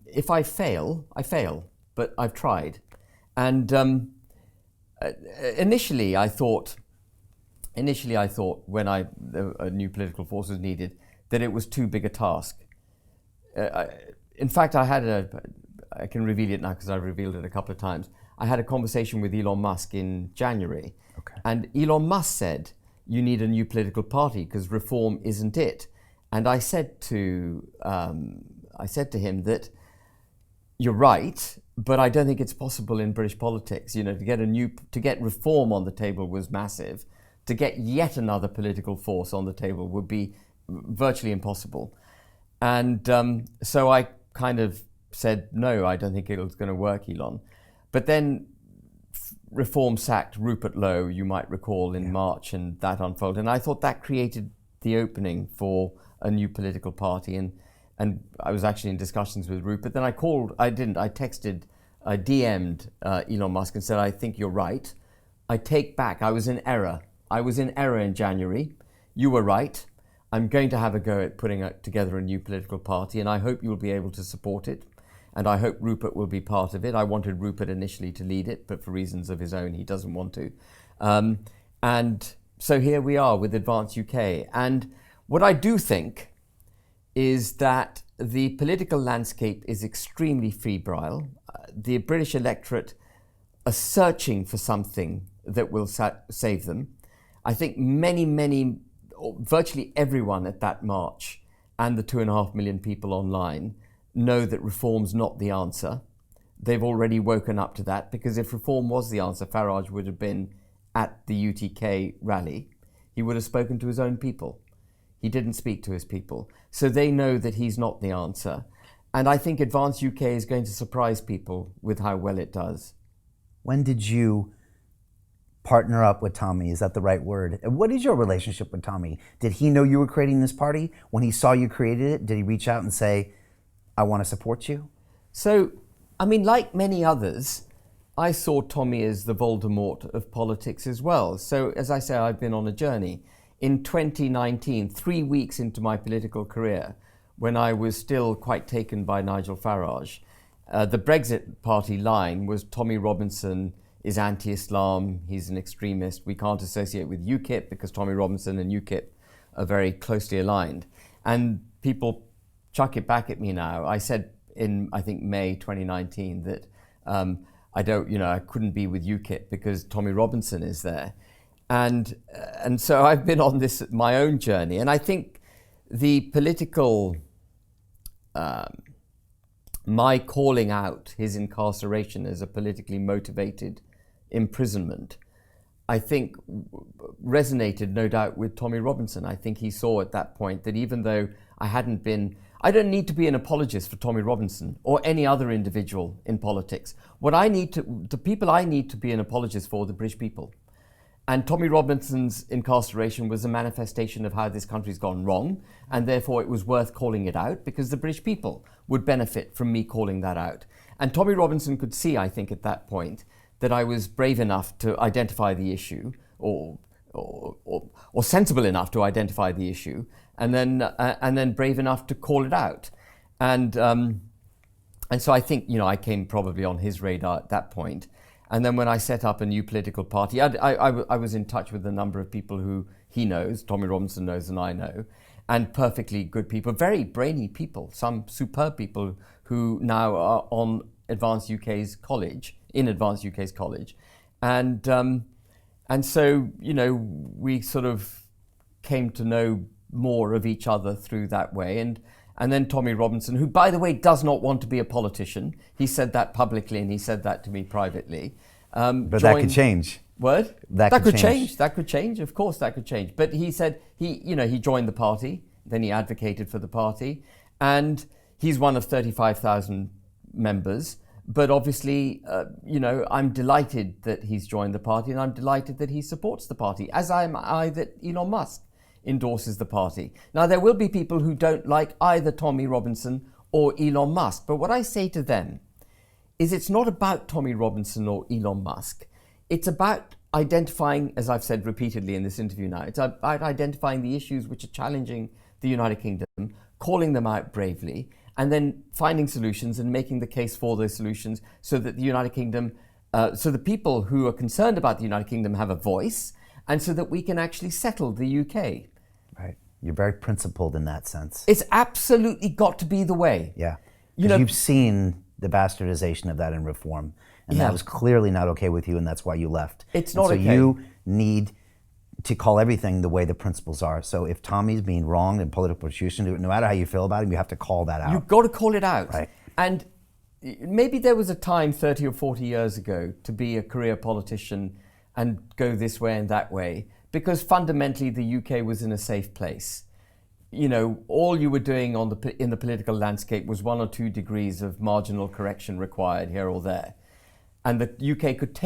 If I fail, I fail, but I've tried. And initially I thought when a new political force was needed that it was too big a task. In fact, I can reveal it now because I've revealed it a couple of times. I had a conversation with Elon Musk in January. Okay. And Elon Musk said, you need a new political party because reform isn't it. And I said to him that you're right, but I don't think it's possible in British politics. To get reform on the table was massive. To get yet another political force on the table would be virtually impossible. And so I kind of said, no, I don't think it's going to work, Elon. But then Reform sacked Rupert Lowe, you might recall, in March, and that unfolded. And I thought that created the opening for a new political party. And I was actually in discussions with Rupert. Then I DM'd Elon Musk and said, I think you're right. I take back, I was in error. I was in error in January. You were right. I'm going to have a go at putting together a new political party, and I hope you'll be able to support it. And I hope Rupert will be part of it. I wanted Rupert initially to lead it, but for reasons of his own, he doesn't want to. And so here we are with Advance UK. And what I do think is that the political landscape is extremely febrile. The British electorate are searching for something that will save them. I think virtually everyone at that march and the 2.5 million people online know that reform's not the answer. They've already woken up to that, because if reform was the answer, Farage would have been at the UTK rally. He would have spoken to his own people. He didn't speak to his people. So they know that he's not the answer. And I think Advance UK is going to surprise people with how well it does. When did you partner up with Tommy? Is that the right word? What is your relationship with Tommy? Did he know you were creating this party? When he saw you created it, did he reach out and say, I want to support you? So, like many others, I saw Tommy as the Voldemort of politics as well. So, as I say, I've been on a journey. In 2019, 3 weeks into my political career, when I was still quite taken by Nigel Farage. The Brexit Party line was Tommy Robinson is anti-Islam, he's an extremist, we can't associate with UKIP because Tommy Robinson and UKIP are very closely aligned. And people chuck it back at me now. I said in, I think, May 2019 that I couldn't be with UKIP because Tommy Robinson is there. And so I've been on this, my own journey. And I think the political, my calling out his incarceration as a politically motivated imprisonment, I think resonated no doubt with Tommy Robinson. I think he saw at that point that even though I don't need to be an apologist for Tommy Robinson or any other individual in politics. The people I need to be an apologist for are the British people. And Tommy Robinson's incarceration was a manifestation of how this country's gone wrong, and therefore it was worth calling it out because the British people would benefit from me calling that out. And Tommy Robinson could see, I think, at that point, that I was brave enough to identify the issue, or sensible enough to identify the issue, and then brave enough to call it out. And so I think, I came probably on his radar at that point. And then when I set up a new political party, I was in touch with a number of people who he knows, Tommy Robinson knows and I know, and perfectly good people, very brainy people, some superb people who now are on Advanced UK's college, and so, we sort of came to know more of each other through that way. And then Tommy Robinson, who, by the way, does not want to be a politician. He said that publicly and he said that to me privately. But that could change. What? That could change. That could change. Of course, that could change. But he said he joined the party. Then he advocated for the party. And he's one of 35,000 members. But obviously, I'm delighted that he's joined the party, and I'm delighted that he supports the party, as am I that Elon Musk endorses the party. Now, there will be people who don't like either Tommy Robinson or Elon Musk, but what I say to them is it's not about Tommy Robinson or Elon Musk. It's about identifying, as I've said repeatedly in this interview now, it's about identifying the issues which are challenging the United Kingdom, calling them out bravely, and then finding solutions and making the case for those solutions so that the United Kingdom, so the people who are concerned about the United Kingdom have a voice, and so that we can actually settle the UK. Right. You're very principled in that sense. It's absolutely got to be the way. Yeah. Because you've seen the bastardization of that in reform, and that was clearly not okay with you, and that's why you left. It's not okay. So you need to call everything the way the principles are. So if Tommy's being wronged in political persecution, no matter how you feel about him, you have to call that out. You've got to call it out. Right. And maybe there was a time 30 or 40 years ago to be a career politician and go this way and that way, because fundamentally the UK was in a safe place. All you were doing in the political landscape was 1 or 2 degrees of marginal correction required here or there. And the UK could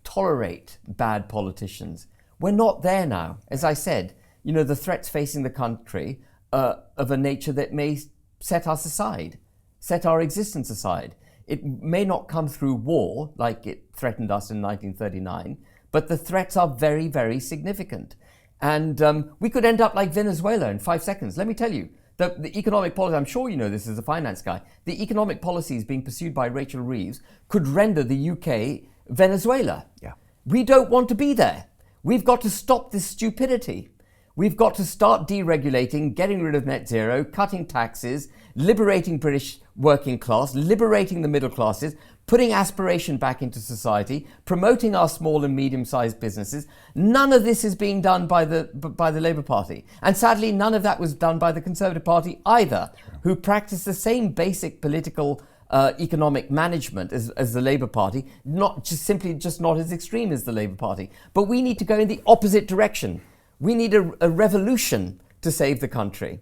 tolerate bad politicians. We're not there now. As I said, the threats facing the country are of a nature that may set us aside, set our existence aside. It may not come through war like it threatened us in 1939, but the threats are very, very significant. And we could end up like Venezuela in 5 seconds. Let me tell you, the economic policy, I'm sure you know this as a finance guy, the economic policies being pursued by Rachel Reeves could render the UK Venezuela. Yeah. We don't want to be there. We've got to stop this stupidity. We've got to start deregulating, getting rid of net zero, cutting taxes, liberating British working class, liberating the middle classes, putting aspiration back into society, promoting our small and medium-sized businesses. None of this is being done by the Labour Party. And sadly, none of that was done by the Conservative Party either, who practice the same basic political economic management as the Labour Party, not as extreme as the Labour Party. But we need to go in the opposite direction. We need a revolution to save the country.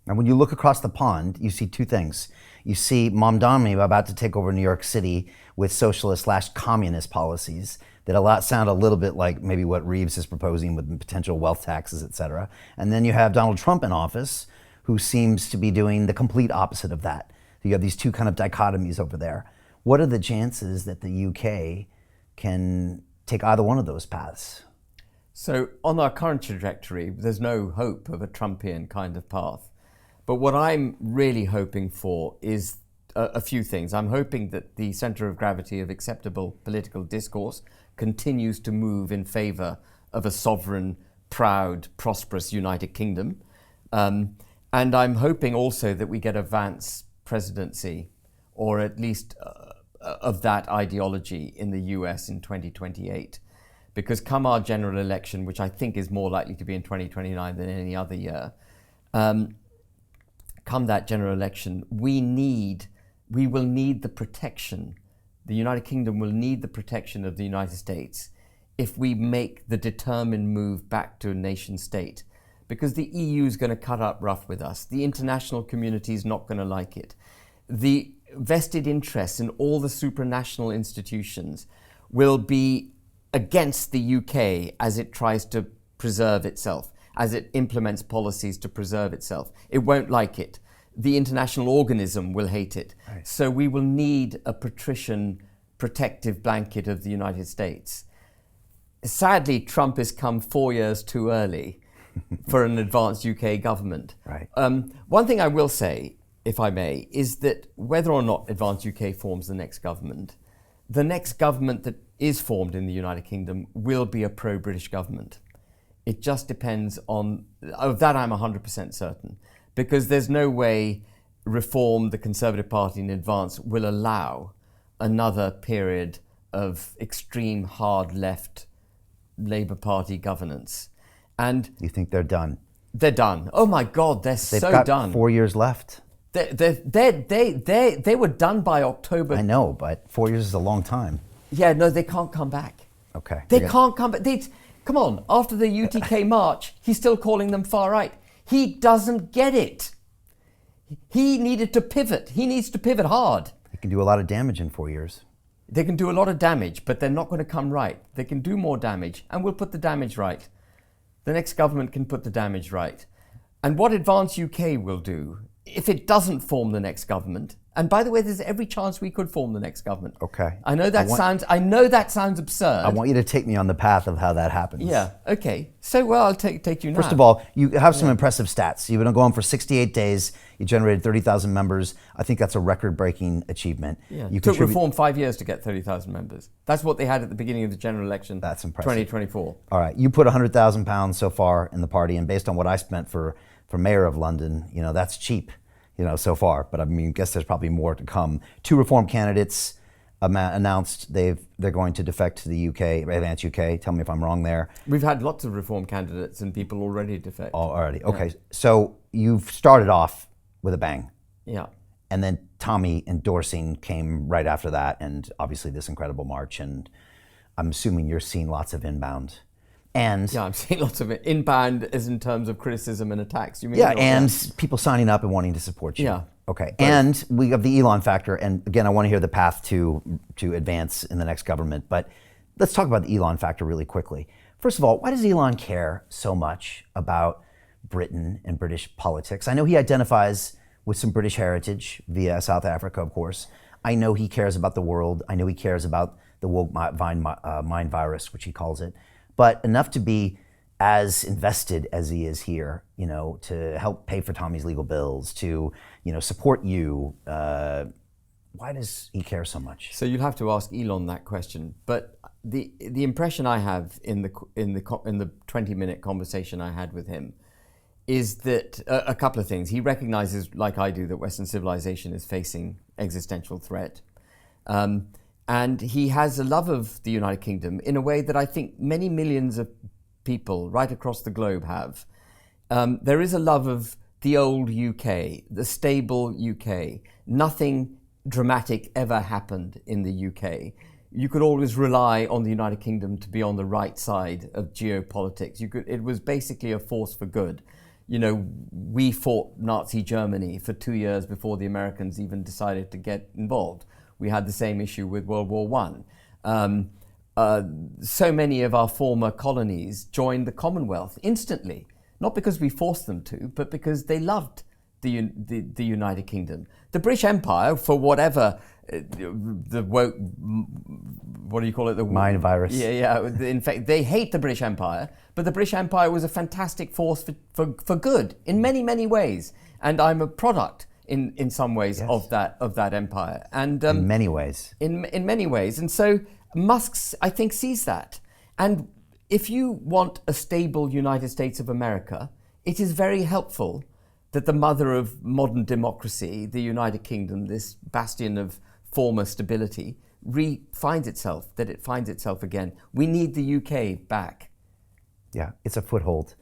And when you look across the pond, you see 2 things. You see Mamdani about to take over New York City with socialist/communist policies that sound a little bit like maybe what Reeves is proposing with potential wealth taxes, et cetera. And then you have Donald Trump in office, who seems to be doing the complete opposite of that. So you have these 2 kind of dichotomies over there. What are the chances that the UK can take either one of those paths? So on our current trajectory, there's no hope of a Trumpian kind of path. But what I'm really hoping for is a few things. I'm hoping that the centre of gravity of acceptable political discourse continues to move in favour of a sovereign, proud, prosperous United Kingdom. And I'm hoping also that we get a Vance presidency, or at least of that ideology in the US in 2028. Because come our general election, which I think is more likely to be in 2029 than any other year, come that general election, we will need the protection. The United Kingdom will need the protection of the United States if we make the determined move back to a nation state. Because the EU is going to cut up rough with us. The international community is not going to like it. The vested interests in all the supranational institutions will be against the UK as it tries to preserve itself, as it implements policies to preserve itself. It won't like it. The international organism will hate it. Right. So we will need a patrician protective blanket of the United States. Sadly, Trump has come 4 years too early for an advanced UK government. Right. One thing I will say, if I may, is that whether or not advanced UK forms the next government that is formed in the United Kingdom will be a pro-British government. It just depends on, of that I'm 100% certain, because there's no way Reform, the Conservative Party in advance, will allow another period of extreme hard left Labour Party governance. And you think they're done? They're done. Oh my God, they've so got done. 4 years left. They were done by October. I know, but 4 years is a long time. Yeah, no, they can't come back. Okay. They can't come back. Come on, after the UTK march, he's still calling them far right. He doesn't get it. He needed to pivot. He needs to pivot hard. They can do a lot of damage in 4 years. They can do a lot of damage, but they're not going to come right. They can do more damage, and we'll put the damage right. The next government can put the damage right. And what Advance UK will do, if it doesn't form the next government, and by the way, there's every chance we could form the next government. Okay. I know that sounds absurd. I want you to take me on the path of how that happens. Yeah. Okay. So, well, I'll take you now. First of all, you have some impressive stats. You've been going for 68 days. You generated 30,000 members. I think that's a record-breaking achievement. Yeah. It took Reform 5 years to get 30,000 members. That's what they had at the beginning of the general election. That's impressive. 2024. All right. You put £100,000 so far in the party, and based on what I spent for mayor of London, that's cheap. So far, but I guess there's probably more to come. 2 Reform candidates announced they're going to defect to the UK, Advance UK. Tell me if I'm wrong there. We've had lots of Reform candidates and people already defect. Oh, already. Okay. Yeah. So you've started off with a bang. Yeah. And then Tommy endorsing came right after that, and obviously this incredible march. And I'm assuming you're seeing lots of inbound. And yeah, I'm seeing lots of it. Inbound is in terms of criticism and attacks. You mean? Yeah, and people signing up and wanting to support you. Yeah. Okay. And we have the Elon factor. And again, I want to hear the path to advance in the next government. But let's talk about the Elon factor really quickly. First of all, why does Elon care so much about Britain and British politics? I know he identifies with some British heritage via South Africa, of course. I know he cares about the world. I know he cares about the woke mind virus, which he calls it. But enough to be as invested as he is here, to help pay for Tommy's legal bills, to, support you. Why does he care so much? So you'll have to ask Elon that question. But the impression I have in the 20-minute conversation I had with him is that a couple of things. He recognizes, like I do, that Western civilization is facing existential threat. And he has a love of the United Kingdom in a way that I think many millions of people right across the globe have. There is a love of the old UK, the stable UK. Nothing dramatic ever happened in the UK. You could always rely on the United Kingdom to be on the right side of geopolitics. It was basically a force for good. We fought Nazi Germany for 2 years before the Americans even decided to get involved. We had the same issue with World War I. So many of our former colonies joined the Commonwealth instantly, not because we forced them to, but because they loved the United Kingdom. The British Empire, for whatever the woke, what do you call it? The mind virus. Yeah. In fact, they hate the British Empire, but the British Empire was a fantastic force for good in many, many ways. and I'm a product in some ways of that empire. And in many ways. In many ways. And so Musk, I think, sees that. And if you want a stable United States of America, it is very helpful that the mother of modern democracy, the United Kingdom, this bastion of former stability, finds itself again. We need the UK back. Yeah, it's a foothold,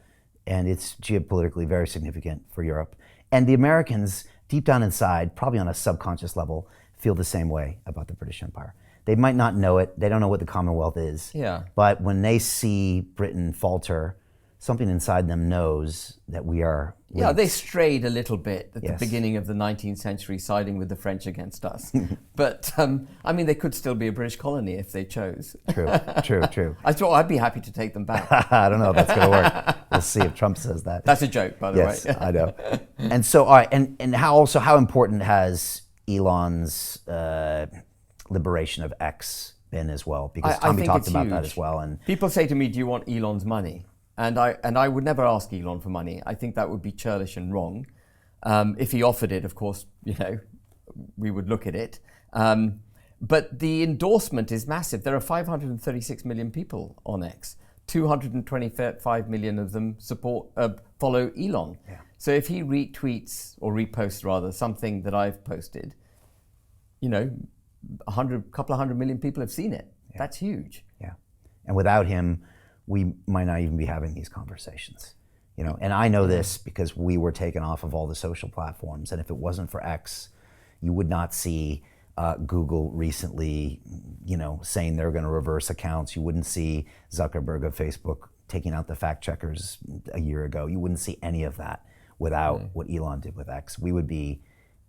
and it's geopolitically very significant for Europe. And the Americans, deep down inside, probably on a subconscious level, feel the same way about the British Empire. They might not know it. They don't know what the Commonwealth is. Yeah. But when they see Britain falter, something inside them knows that we are linked. Yeah, they strayed a little bit at Yes. the beginning of the 19th century, siding with the French against us. But, I mean, they could still be a British colony if they chose. True. I thought I'd be happy to take them back. I don't know if that's going to work. We'll see if Trump says that. That's a joke, by the Yes, way. I know. And so, all right, and how important has Elon's liberation of X been as well? Because I Tommy think talked it's about that huge. as well. And People say to me, do you want Elon's money? And I would never ask Elon for money. I think that would be churlish and wrong. If he offered it, of course, we would look at it. But the endorsement is massive. There are 536 million people on X. 225 million of them follow Elon. Yeah. So if he retweets or reposts rather something that I've posted, couple of hundred million people have seen it. Yeah. That's huge. Yeah. And without him, we might not even be having these conversations. And I know this because we were taken off of all the social platforms. And if it wasn't for X, you would not see Google recently, saying they're going to reverse accounts. You wouldn't see Zuckerberg of Facebook taking out the fact checkers a year ago. You wouldn't see any of that without what Elon did with X. We would be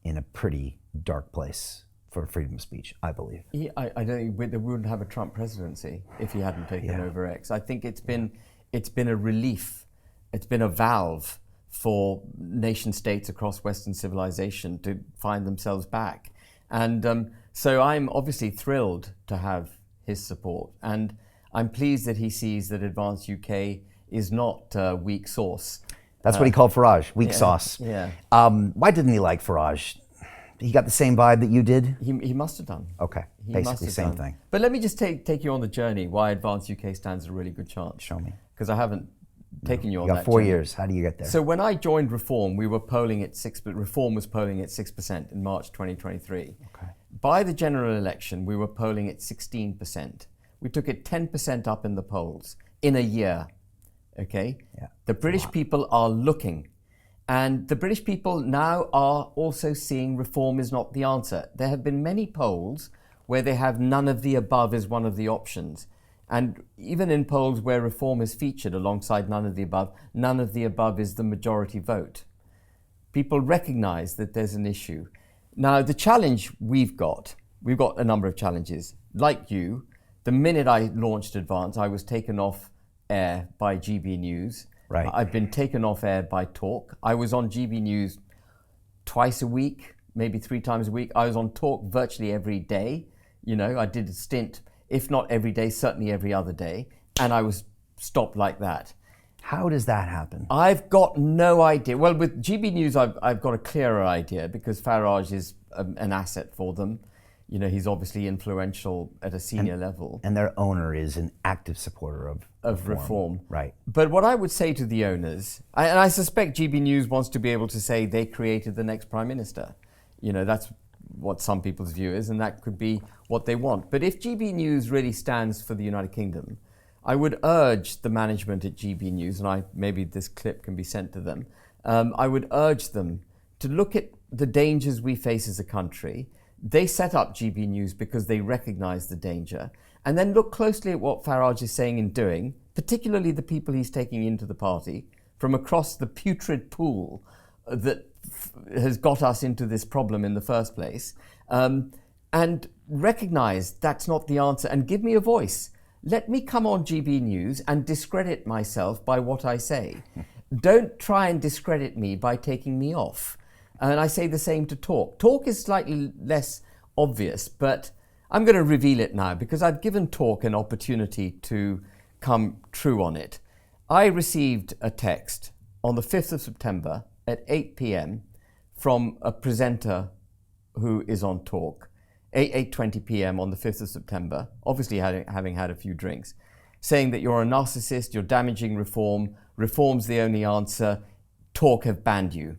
in a pretty dark place for freedom of speech, I believe. I don't think we wouldn't have a Trump presidency if he hadn't taken over X. I think it's been a relief. It's been a valve for nation states across Western civilization to find themselves back. And so I'm obviously thrilled to have his support. And I'm pleased that he sees that Advance UK is not weak sauce. That's what he called Farage, weak sauce. Yeah. Why didn't he like Farage? He got the same vibe that you did? He must have done. Okay, He basically must have same done. thing. But let me just take you on the journey why Advance UK stands a really good chance. Show me. Because I haven't taken you on You that got 4 journey. years. How do you get there? So when I joined Reform, we were polling at 6%. Reform was polling at 6% in March 2023. Okay. By the general election, we were polling at 16%. We took it 10% up in the polls in a year. Okay. Yeah, the British people are looking. And the British people now are also seeing reform is not the answer. There have been many polls where they have none of the above as one of the options. And even in polls where reform is featured alongside none of the above is the majority vote. People recognize that there's an issue. Now, the challenge we've got a number of challenges. Like you, the minute I launched Advance, I was taken off air by GB News. Right. I've been taken off air by Talk. I was on GB News twice a week, maybe 3 times a week. I was on Talk virtually every day. I did a stint, if not every day, certainly every other day. And I was stopped like that. How does that happen? I've got no idea. Well, with GB News, I've got a clearer idea because Farage is an asset for them. He's obviously influential at a senior level. And their owner is an active supporter of reform. Right. But what I would say to the owners, and I suspect GB News wants to be able to say they created the next Prime Minister. That's what some people's view is, and that could be what they want. But if GB News really stands for the United Kingdom, I would urge the management at GB News, and maybe this clip can be sent to them, I would urge them to look at the dangers we face as a country. They set up GB News because they recognize the danger, and then look closely at what Farage is saying and doing, particularly the people he's taking into the party from across the putrid pool that has got us into this problem in the first place, and recognize that's not the answer and give me a voice. Let me come on GB News and discredit myself by what I say. Don't try and discredit me by taking me off. And I say the same to Talk. Talk is slightly less obvious, but I'm going to reveal it now because I've given Talk an opportunity to come true on it. I received a text on the 5th of September at 8 p.m. from a presenter who is on talk, 8:20 p.m. on the 5th of September, obviously having had a few drinks, saying that you're a narcissist, you're damaging reform, reform's the only answer, Talk have banned you.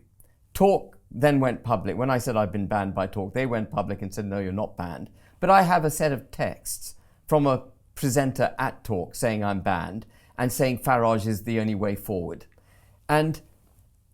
Talk then went public. When I said I've been banned by Talk, they went public and said, no, you're not banned. But I have a set of texts from a presenter at Talk saying I'm banned and saying Farage is the only way forward. And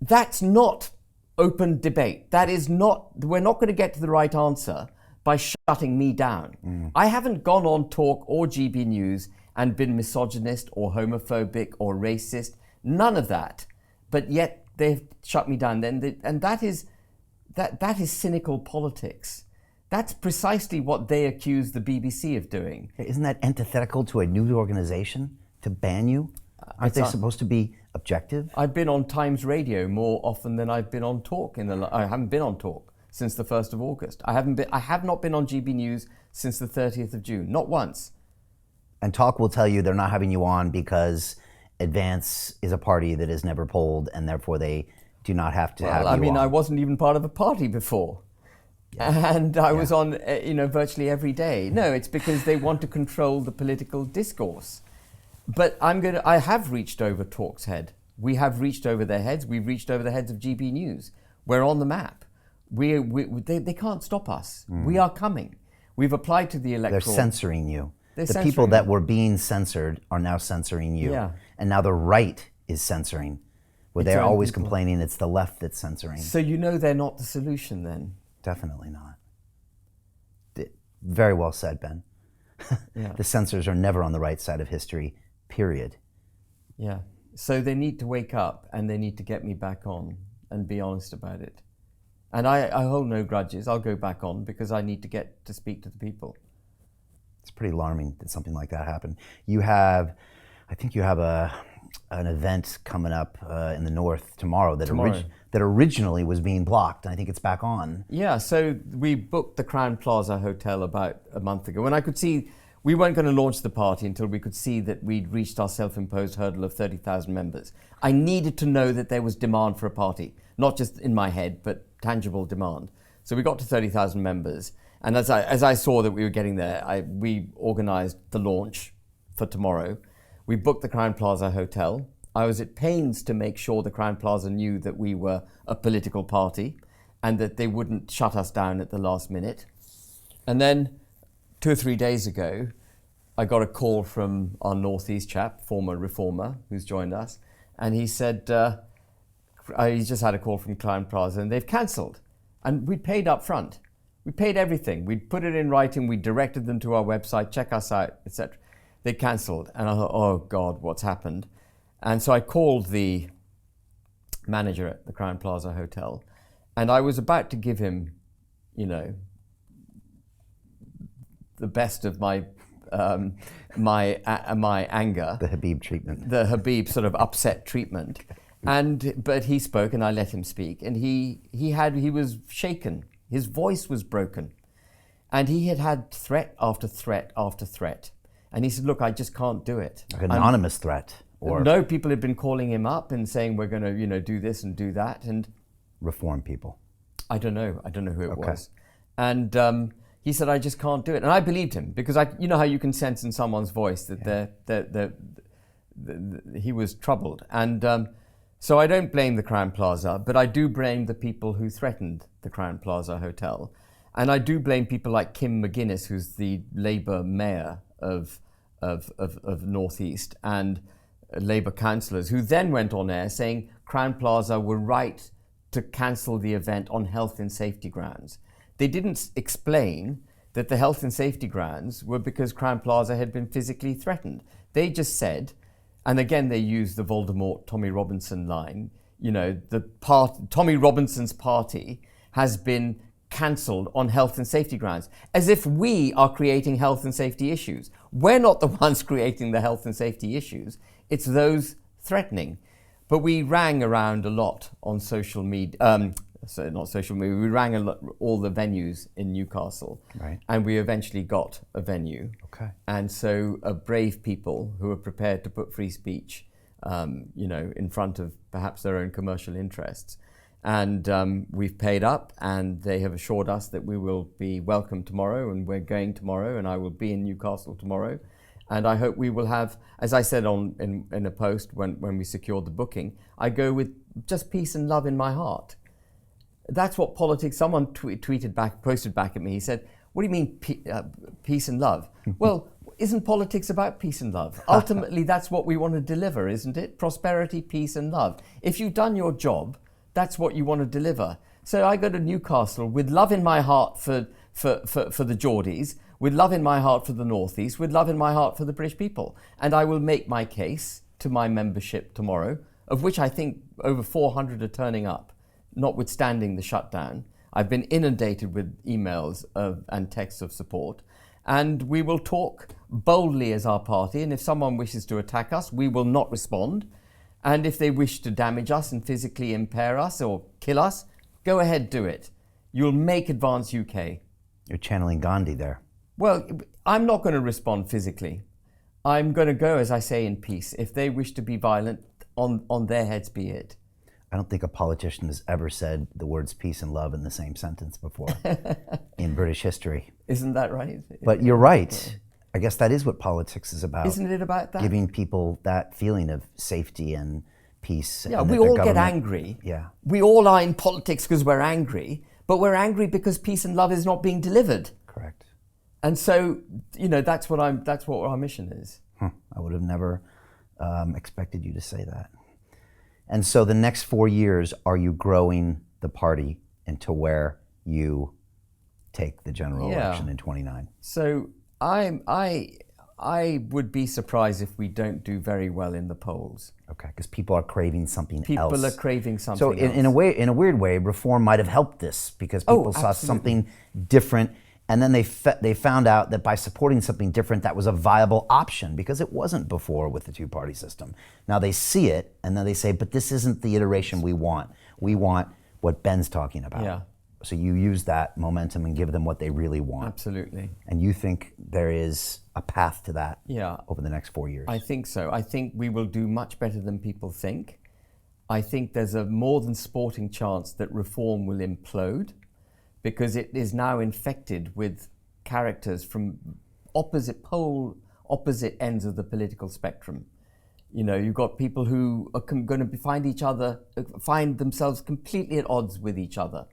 that's not open debate. That is not, we're not going to get to the right answer by shutting me down. I haven't gone on Talk or GB News and been misogynist or homophobic or racist, none of that. But yet they've shut me down. And that is cynical politics. That's precisely what they accuse the BBC of doing. Isn't that antithetical to a news organization to ban you? Aren't they supposed to be objective? I've been on Times Radio more often than I've been on Talk. I haven't been on Talk since the 1st of August. I have not been on GB News since the 30th of June, not once. And Talk will tell you they're not having you on because Advance is a party that is never polled, and therefore they do not have to have you on. I wasn't even part of a party before. Yeah. And I was on, virtually every day. No, it's because they want to control the political discourse. But I have reached over Talk's head. We have reached over their heads. We've reached over the heads of GB News. We're on the map. They can't stop us. We are coming. We've applied to the electoral. They're censoring you. The people that were being censored are now censoring you. Yeah. And now the right is censoring, where they're always complaining it's the left that's censoring. So they're not the solution then? Definitely not. Very well said, Ben. Yeah. The censors are never on the right side of history, period. Yeah. So they need to wake up and they need to get me back on and be honest about it. And I hold no grudges. I'll go back on because I need to get to speak to the people. It's pretty alarming that something like that happened. I think you have an event coming up in the north tomorrow that originally was being blocked. I think it's back on. Yeah, so we booked the Crowne Plaza Hotel about a month ago. When I could see we weren't going to launch the party until we could see that we'd reached our self-imposed hurdle of 30,000 members. I needed to know that there was demand for a party, not just in my head, but tangible demand. So we got to 30,000 members. And as I saw that we were getting there, we organised the launch for tomorrow. We booked the Crowne Plaza Hotel. I was at pains to make sure the Crowne Plaza knew that we were a political party and that they wouldn't shut us down at the last minute. And then 2 or 3 days ago, I got a call from our Northeast chap, former reformer, who's joined us. And he said, he just had a call from Crowne Plaza and they've cancelled. And we paid up front. We paid everything. We'd put it in writing. We directed them to our website, check us out, etc. They cancelled. And I thought, oh God, what's happened? And so I called the manager at the Crowne Plaza Hotel. And I was about to give him, the best of my my anger. The Habib treatment. The Habib sort of upset treatment. But he spoke and I let him speak. And he was shaken. His voice was broken. And he had threat after threat after threat. And he said, look, I just can't do it. Like an anonymous threat? Or no, people had been calling him up and saying, we're going to, do this and do that. And reform people. I don't know who it was. And he said, I just can't do it. And I believed him because you know how you can sense in someone's voice that he was troubled. And so I don't blame the Crowne Plaza, but I do blame the people who threatened the Crowne Plaza Hotel. And I do blame people like Kim McGuinness, who's the Labour mayor of Northeast, and Labour councillors, who then went on air saying Crowne Plaza were right to cancel the event on health and safety grounds. They didn't explain that the health and safety grounds were because Crowne Plaza had been physically threatened. They just said, and again they used the Voldemort Tommy Robinson line, Tommy Robinson's party has been cancelled on health and safety grounds, as if we are creating health and safety issues. We're not the ones creating the health and safety issues, it's those threatening. But we rang around a lot on social media, not social media, we rang all the venues in Newcastle, right. And we eventually got a venue. Okay. And so brave people who are prepared to put free speech in front of perhaps their own commercial interests. And we've paid up, and they have assured us that we will be welcome tomorrow, and we're going tomorrow, and I will be in Newcastle tomorrow. And I hope we will have, as I said in a post when we secured the booking, I go with just peace and love in my heart. That's what politics, someone posted back at me, he said, what do you mean peace and love? Well, isn't politics about peace and love? Ultimately, that's what we want to deliver, isn't it? Prosperity, peace and love. If you've done your job, that's what you want to deliver. So I go to Newcastle with love in my heart for the Geordies, with love in my heart for the North East, with love in my heart for the British people. And I will make my case to my membership tomorrow, of which I think over 400 are turning up, notwithstanding the shutdown. I've been inundated with emails and texts of support. And we will talk boldly as our party. And if someone wishes to attack us, we will not respond. And if they wish to damage us and physically impair us or kill us, go ahead, do it. You'll make Advance UK. You're channeling Gandhi there. Well, I'm not going to respond physically. I'm going to go, as I say, in peace. If they wish to be violent, on their heads be it. I don't think a politician has ever said the words peace and love in the same sentence before in British history. Isn't that right? But you're right. I guess that is what politics is about. Isn't it about that? Giving people that feeling of safety and peace. Yeah, and we all get angry. Yeah. We all are in politics because we're angry, but we're angry because peace and love is not being delivered. Correct. And so, that's what our mission is. I would have never expected you to say that. And so the next 4 years, are you growing the party into where you take the general election in 29? So I would be surprised if we don't do very well in the polls. Okay, because people are craving something else. People are craving something else. So in a weird way, reform might have helped this because people saw something different, and then they found out that by supporting something different, that was a viable option because it wasn't before with the two-party system. Now they see it, and then they say, but this isn't the iteration we want. We want what Ben's talking about. Yeah. So you use that momentum and give them what they really want. Absolutely. And you think there is a path to that over the next 4 years? I think so. I think we will do much better than people think. I think there's a more than sporting chance that reform will implode because it is now infected with characters from opposite ends of the political spectrum. You've got people who are going to find themselves completely at odds with each other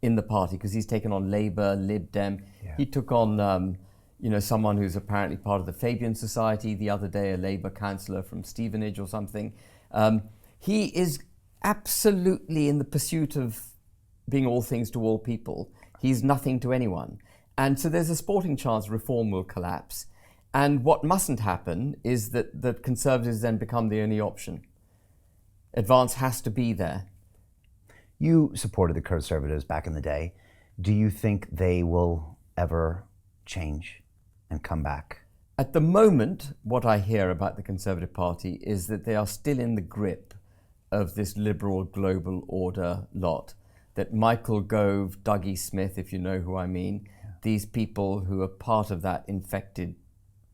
in the party because he's taken on Labour, Lib Dem. Yeah. He took on, someone who's apparently part of the Fabian Society the other day, a Labour councillor from Stevenage or something. He is absolutely in the pursuit of being all things to all people. He's nothing to anyone. And so there's a sporting chance reform will collapse. And what mustn't happen is that the Conservatives then become the only option. Advance has to be there. You supported the Conservatives back in the day. Do you think they will ever change and come back? At the moment, what I hear about the Conservative Party is that they are still in the grip of this liberal global order lot. That Michael Gove, Dougie Smith, if you know who I mean, these people who are part of that infected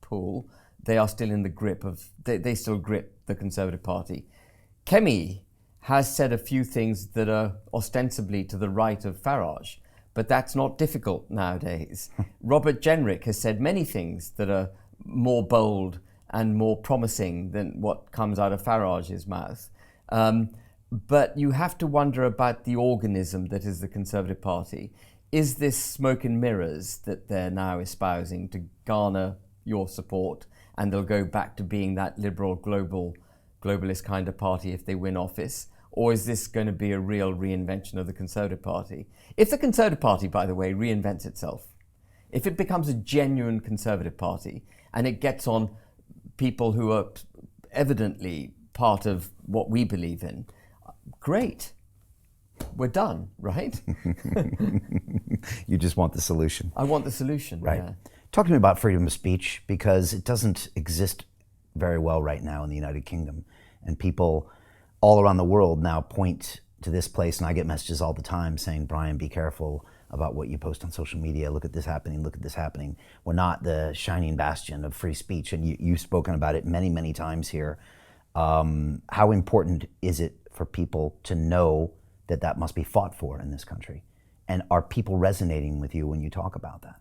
pool, they are still in the grip of, they still grip the Conservative Party. Kemi has said a few things that are ostensibly to the right of Farage, but that's not difficult nowadays. Robert Jenrick has said many things that are more bold and more promising than what comes out of Farage's mouth. But you have to wonder about the organism that is the Conservative Party. Is this smoke and mirrors that they're now espousing to garner your support, and they'll go back to being that liberal globalist kind of party if they win office? Or is this going to be a real reinvention of the Conservative Party? If the Conservative Party, by the way, reinvents itself, if it becomes a genuine Conservative Party and it gets on people who are evidently part of what we believe in, great. We're done, right? You just want the solution. I want the solution, right. Yeah. Talk to me about freedom of speech, because it doesn't exist very well right now in the United Kingdom. And people all around the world now point to this place, and I get messages all the time saying, Brian, be careful about what you post on social media. Look at this happening, look at this happening. We're not the shining bastion of free speech, and you've spoken about it many, many times here. How important is it for people to know that must be fought for in this country. And are people resonating with you when you talk about that?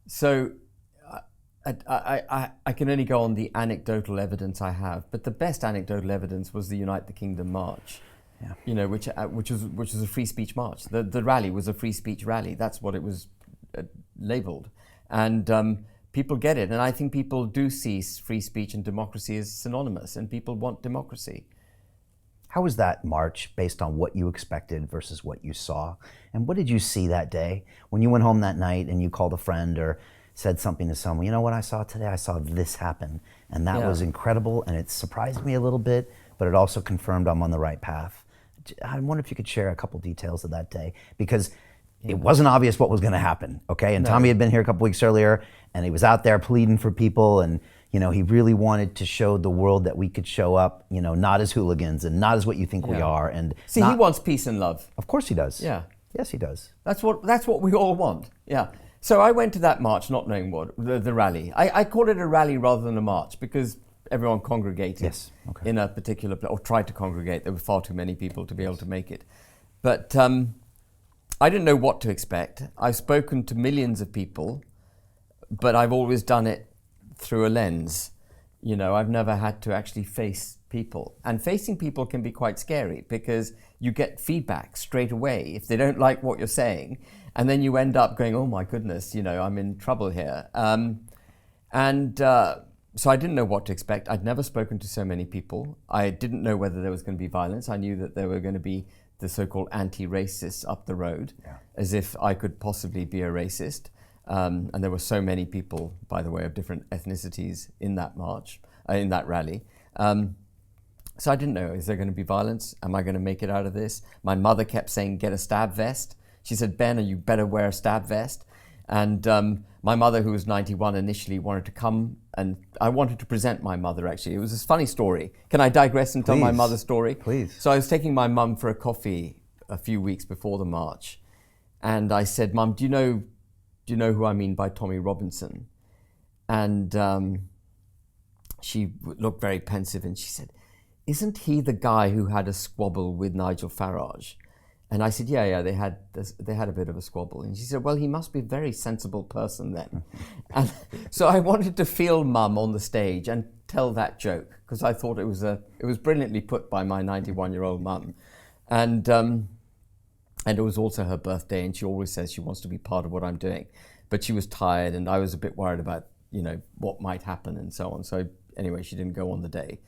So I can only go on the anecdotal evidence I have, but the best anecdotal evidence was the Unite the Kingdom march, which was a free speech march. The rally was a free speech rally. That's what it was labelled, and people get it. And I think people do see free speech and democracy as synonymous, and people want democracy. How was that march based on what you expected versus what you saw? And what did you see that day when you went home that night and you called a friend or said something to someone? You know what I saw today? I saw this happen, and that was incredible, and it surprised me a little bit, but it also confirmed I'm on the right path. I wonder if you could share a couple details of that day, because it wasn't obvious what was going to happen, okay? And Tommy had been here a couple weeks earlier, and he was out there pleading for people, and he really wanted to show the world that we could show up, not as hooligans and not as what you think we are. And he wants peace and love. Of course he does. Yeah. Yes, he does. That's what we all want. Yeah. So I went to that march not knowing what, the rally. I called it a rally rather than a march because everyone congregated in a particular place, or tried to congregate. There were far too many people to be able to make it. But I didn't know what to expect. I've spoken to millions of people, but I've always done it through a lens. I've never had to actually face people. And facing people can be quite scary because you get feedback straight away if they don't like what you're saying. And then you end up going, oh my goodness, I'm in trouble here. So I didn't know what to expect. I'd never spoken to so many people. I didn't know whether there was going to be violence. I knew that there were going to be the so-called anti-racists up the road, as if I could possibly be a racist. And there were so many people, by the way, of different ethnicities in that march, in that rally. So I didn't know, is there going to be violence? Am I going to make it out of this? My mother kept saying, get a stab vest. She said, Ben, you better wear a stab vest. And my mother, who was 91, initially wanted to come, and I wanted to present my mother, actually. It was this funny story. Can I digress and tell my mother's story? Please. So I was taking my mum for a coffee a few weeks before the march. And I said, Mum, do you know who I mean by Tommy Robinson? And she looked very pensive and she said, isn't he the guy who had a squabble with Nigel Farage? And I said, yeah, they had a bit of a squabble. And she said, well, he must be a very sensible person then. And so I wanted to feel Mum on the stage and tell that joke because I thought it was brilliantly put by my 91-year-old mum. And it was also her birthday, and she always says she wants to be part of what I'm doing. But she was tired, and I was a bit worried about, what might happen and so on. So anyway, she didn't go on the day.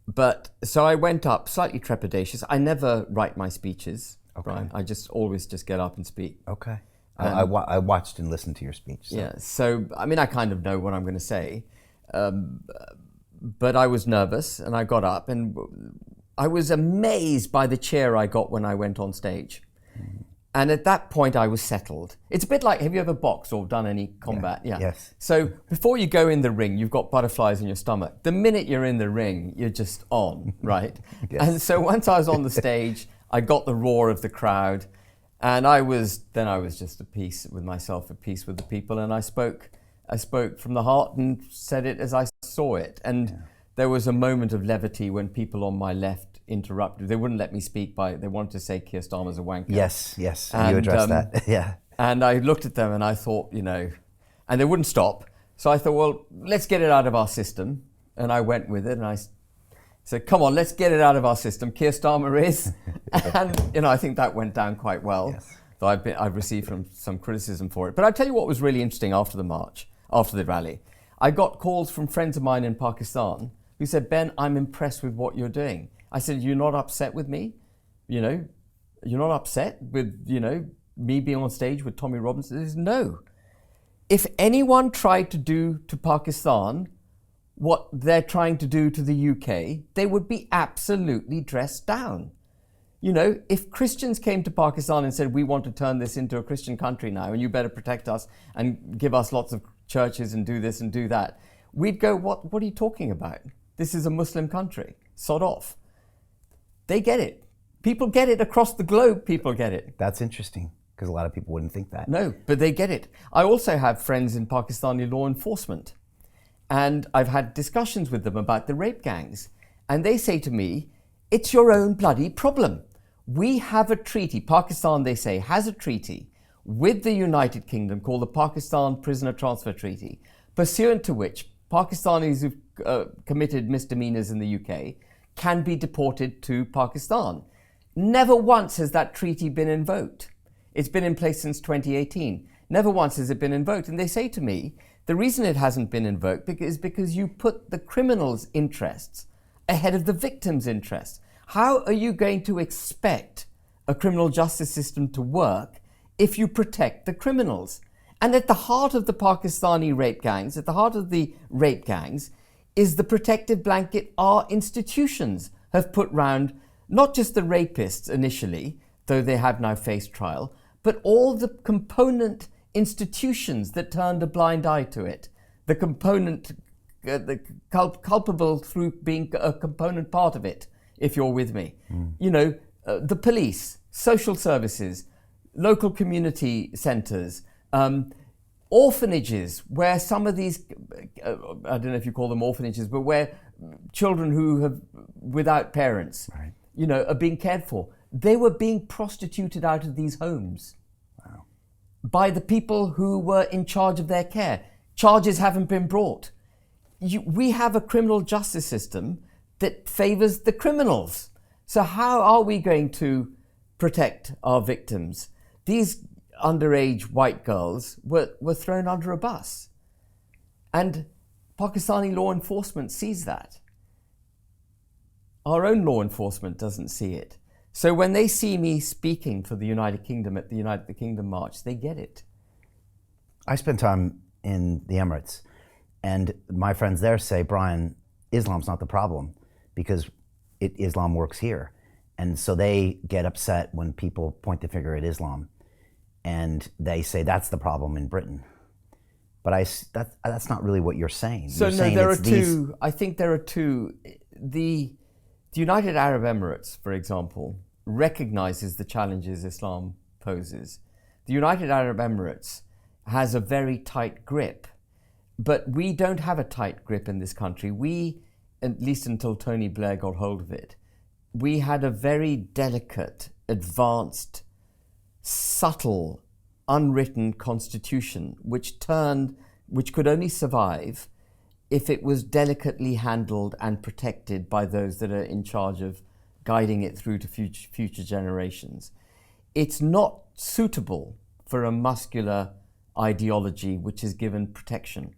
But so I went up, slightly trepidatious. I never write my speeches, Brian. I always get up and speak. Okay. I watched and listened to your speech. So. Yeah. So, I kind of know what I'm going to say. But I was nervous, and I got up, and I was amazed by the cheer I got when I went on stage. And at that point, I was settled. It's a bit like, have you ever boxed or done any combat? Yeah. Yes. So before you go in the ring, you've got butterflies in your stomach. The minute you're in the ring, you're just on, right? Yes. And so once I was on the stage, I got the roar of the crowd. And I was just at peace with myself, at peace with the people. And I spoke from the heart and said it as I saw it. And there was a moment of levity when people on my left interrupted. They wouldn't let me speak they wanted to say Keir Starmer's a wanker. Yes, and you addressed that, yeah. And I looked at them and I thought, and they wouldn't stop. So I thought, well, let's get it out of our system. And I went with it and I said, come on, let's get it out of our system. Keir Starmer is. And, I think that went down quite well. Yes. Though I've received some criticism for it. But I'll tell you what was really interesting after the march, after the rally. I got calls from friends of mine in Pakistan who said, Ben, I'm impressed with what you're doing. I said, you're not upset with me? You're not upset with, me being on stage with Tommy Robinson? He says, no. If anyone tried to do to Pakistan what they're trying to do to the UK, they would be absolutely dressed down. If Christians came to Pakistan and said, we want to turn this into a Christian country now, and you better protect us and give us lots of churches and do this and do that, we'd go, what are you talking about? This is a Muslim country. Sod off. They get it. People get it across the globe. People get it. That's interesting because a lot of people wouldn't think that. No, but they get it. I also have friends in Pakistani law enforcement, and I've had discussions with them about the rape gangs. And they say to me, it's your own bloody problem. We have a treaty. Pakistan, they say, has a treaty with the United Kingdom called the Pakistan Prisoner Transfer Treaty, pursuant to which Pakistanis who've committed misdemeanors in the UK can be deported to Pakistan. Never once has that treaty been invoked. It's been in place since 2018. Never once has it been invoked. And they say to me, the reason it hasn't been invoked is because you put the criminals' interests ahead of the victims' interests. How are you going to expect a criminal justice system to work if you protect the criminals? And at the heart of the Pakistani rape gangs, at the heart of the rape gangs, is the protective blanket our institutions have put round not just the rapists initially, though they have now faced trial, but all the component institutions that turned a blind eye to it. The component, the culpable through being a component part of it, if you're with me. You know, the police, social services, local community centres, orphanages, where some of these, I don't know if you call them orphanages, but where children who have without parents, right, you know, are being cared for. They were being prostituted out of these homes. Wow. By the people who were in charge of their care. Charges haven't been brought. We have a criminal justice system that favours the criminals. So how are we going to protect our victims? These underage white girls were thrown under a bus. And Pakistani law enforcement sees that. Our own law enforcement doesn't see it. So when they see me speaking for the United Kingdom at the United Kingdom March, they get it. I spent time in the Emirates, and my friends there say, Brian, Islam's not the problem because Islam works here. And so they get upset when people point the finger at Islam, and they say that's the problem in Britain. But that's not really what you're saying. So you're no, saying there are two. I think there are two. The United Arab Emirates, for example, recognizes the challenges Islam poses. The United Arab Emirates has a very tight grip, but we don't have a tight grip in this country. We, at least until Tony Blair got hold of it, we had a very delicate, advanced, subtle, unwritten constitution which could only survive if it was delicately handled and protected by those that are in charge of guiding it through to future generations. It's not suitable for a muscular ideology which is given protection.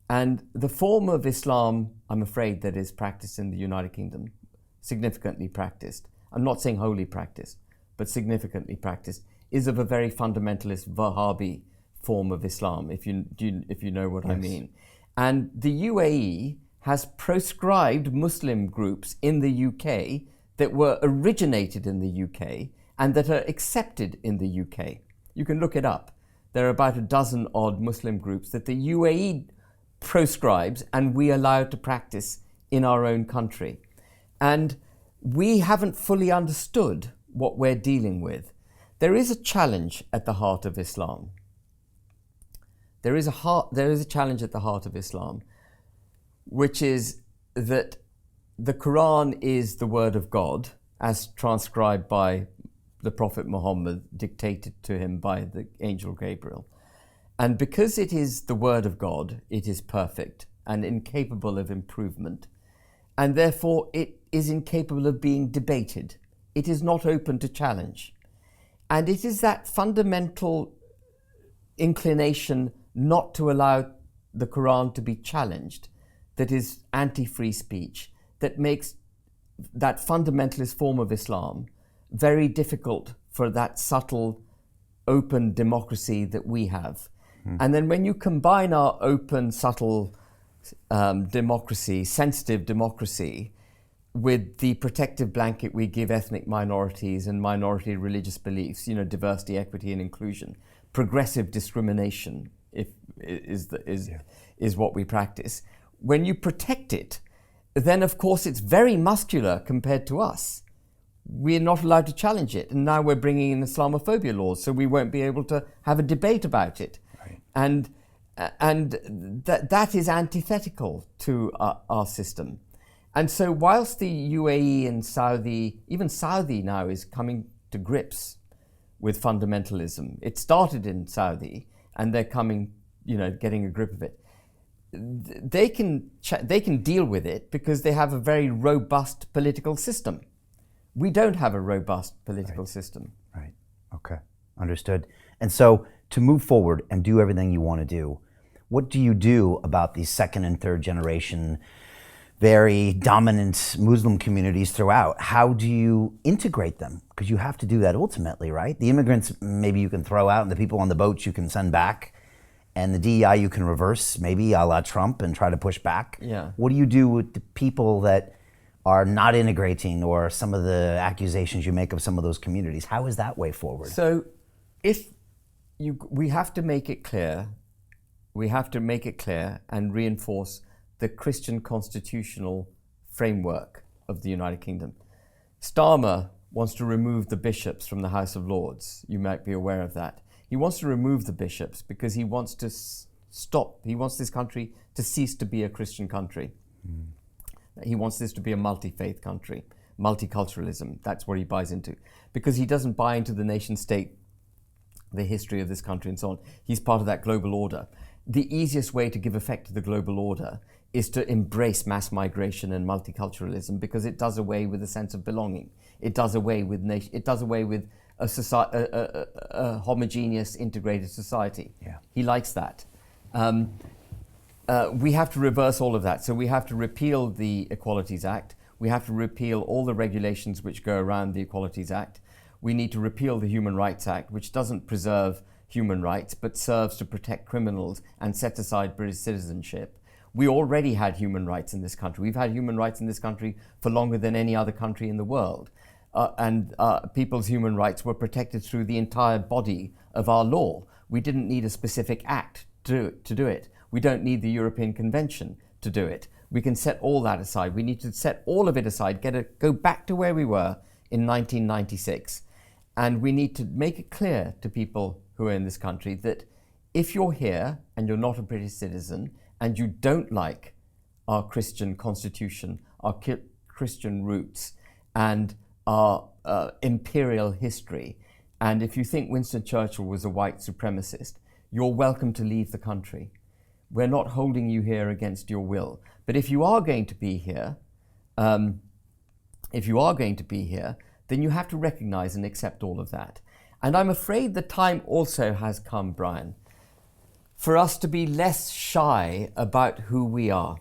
And the form of Islam, I'm afraid, that is practiced in the United Kingdom, significantly practiced, I'm not saying wholly practiced, but significantly practiced, is of a very fundamentalist Wahhabi form of Islam, if you know what I mean. And the UAE has proscribed Muslim groups in the UK that were originated in the UK and that are accepted in the UK. You can look it up. There are about a dozen odd Muslim groups that the UAE proscribes and we allow to practice in our own country. And we haven't fully understood what we're dealing with. There is a challenge at the heart of Islam. There is a challenge at the heart of Islam, which is that the Quran is the word of God, as transcribed by the Prophet Muhammad, dictated to him by the angel Gabriel. And because it is the word of God, it is perfect and incapable of improvement. And therefore, it is incapable of being debated. It is not open to challenge. And it is that fundamental inclination not to allow the Quran to be challenged that is anti-free speech, that makes that fundamentalist form of Islam very difficult for that subtle, open democracy that we have. And then when you combine our open, subtle democracy, sensitive democracy, with the protective blanket we give ethnic minorities and minority religious beliefs, diversity, equity, and inclusion, progressive discrimination is what we practice. When you protect it, then of course it's very muscular compared to us. We're not allowed to challenge it, and now we're bringing in Islamophobia laws, so we won't be able to have a debate about it. Right. And that is antithetical to our system. And so whilst the UAE and Saudi, even Saudi now is coming to grips with fundamentalism. It started in Saudi and they're coming, getting a grip of it. They can deal with it because they have a very robust political system. We don't have a robust political system. Right. Okay. Understood. And so to move forward and do everything you want to do, what do you do about these second and third generation, very dominant Muslim communities throughout? How do you integrate them? Because you have to do that ultimately, right? The immigrants maybe you can throw out and the people on the boats you can send back, and the DEI you can reverse, maybe a la Trump, and try to push back. Yeah. What do you do with the people that are not integrating, or some of the accusations you make of some of those communities? How is that way forward? So we have to make it clear, and reinforce the Christian constitutional framework of the United Kingdom. Starmer wants to remove the bishops from the House of Lords. You might be aware of that. He wants to remove the bishops because he wants to he wants this country to cease to be a Christian country. He wants this to be a multi-faith country, multiculturalism. That's what he buys into. Because he doesn't buy into the nation state, the history of this country and so on. He's part of that global order. The easiest way to give effect to the global order is to embrace mass migration and multiculturalism, because it does away with a sense of belonging. It does away with a homogeneous, integrated society. Yeah. He likes that. We have to reverse all of that. So we have to repeal the Equalities Act. We have to repeal all the regulations which go around the Equalities Act. We need to repeal the Human Rights Act, which doesn't preserve human rights, but serves to protect criminals and set aside British citizenship. We already had human rights in this country. We've had human rights in this country for longer than any other country in the world. And people's human rights were protected through the entire body of our law. We didn't need a specific act to do it. We don't need the European Convention to do it. We can set all that aside. We need to set all of it aside, go back to where we were in 1996. And we need to make it clear to people who are in this country that if you're here and you're not a British citizen and you don't like our Christian constitution, our Christian roots, and our imperial history, and if you think Winston Churchill was a white supremacist, you're welcome to leave the country. We're not holding you here against your will. But if you are going to be here, then you have to recognize and accept all of that. And I'm afraid the time also has come, Brian, for us to be less shy about who we are.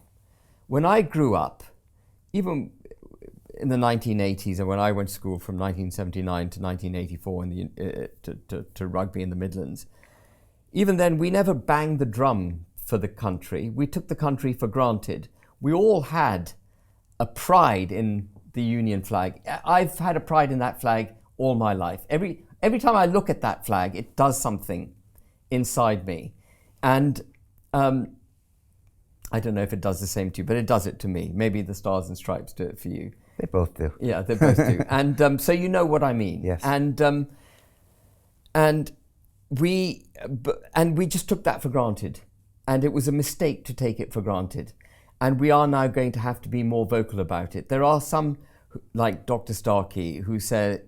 When I grew up, even in the 1980s, and when I went to school from 1979 to 1984 to Rugby in the Midlands, even then we never banged the drum for the country. We took the country for granted. We all had a pride in the Union flag. I've had a pride in that flag all my life. Every time I look at that flag, it does something inside me. And I don't know if it does the same to you, but it does it to me. Maybe the Stars and Stripes do it for you. They both do. Yeah, they both do. And so you know what I mean. Yes. And we just took that for granted. And it was a mistake to take it for granted. And we are now going to have to be more vocal about it. There are some, like Dr. Starkey, who say,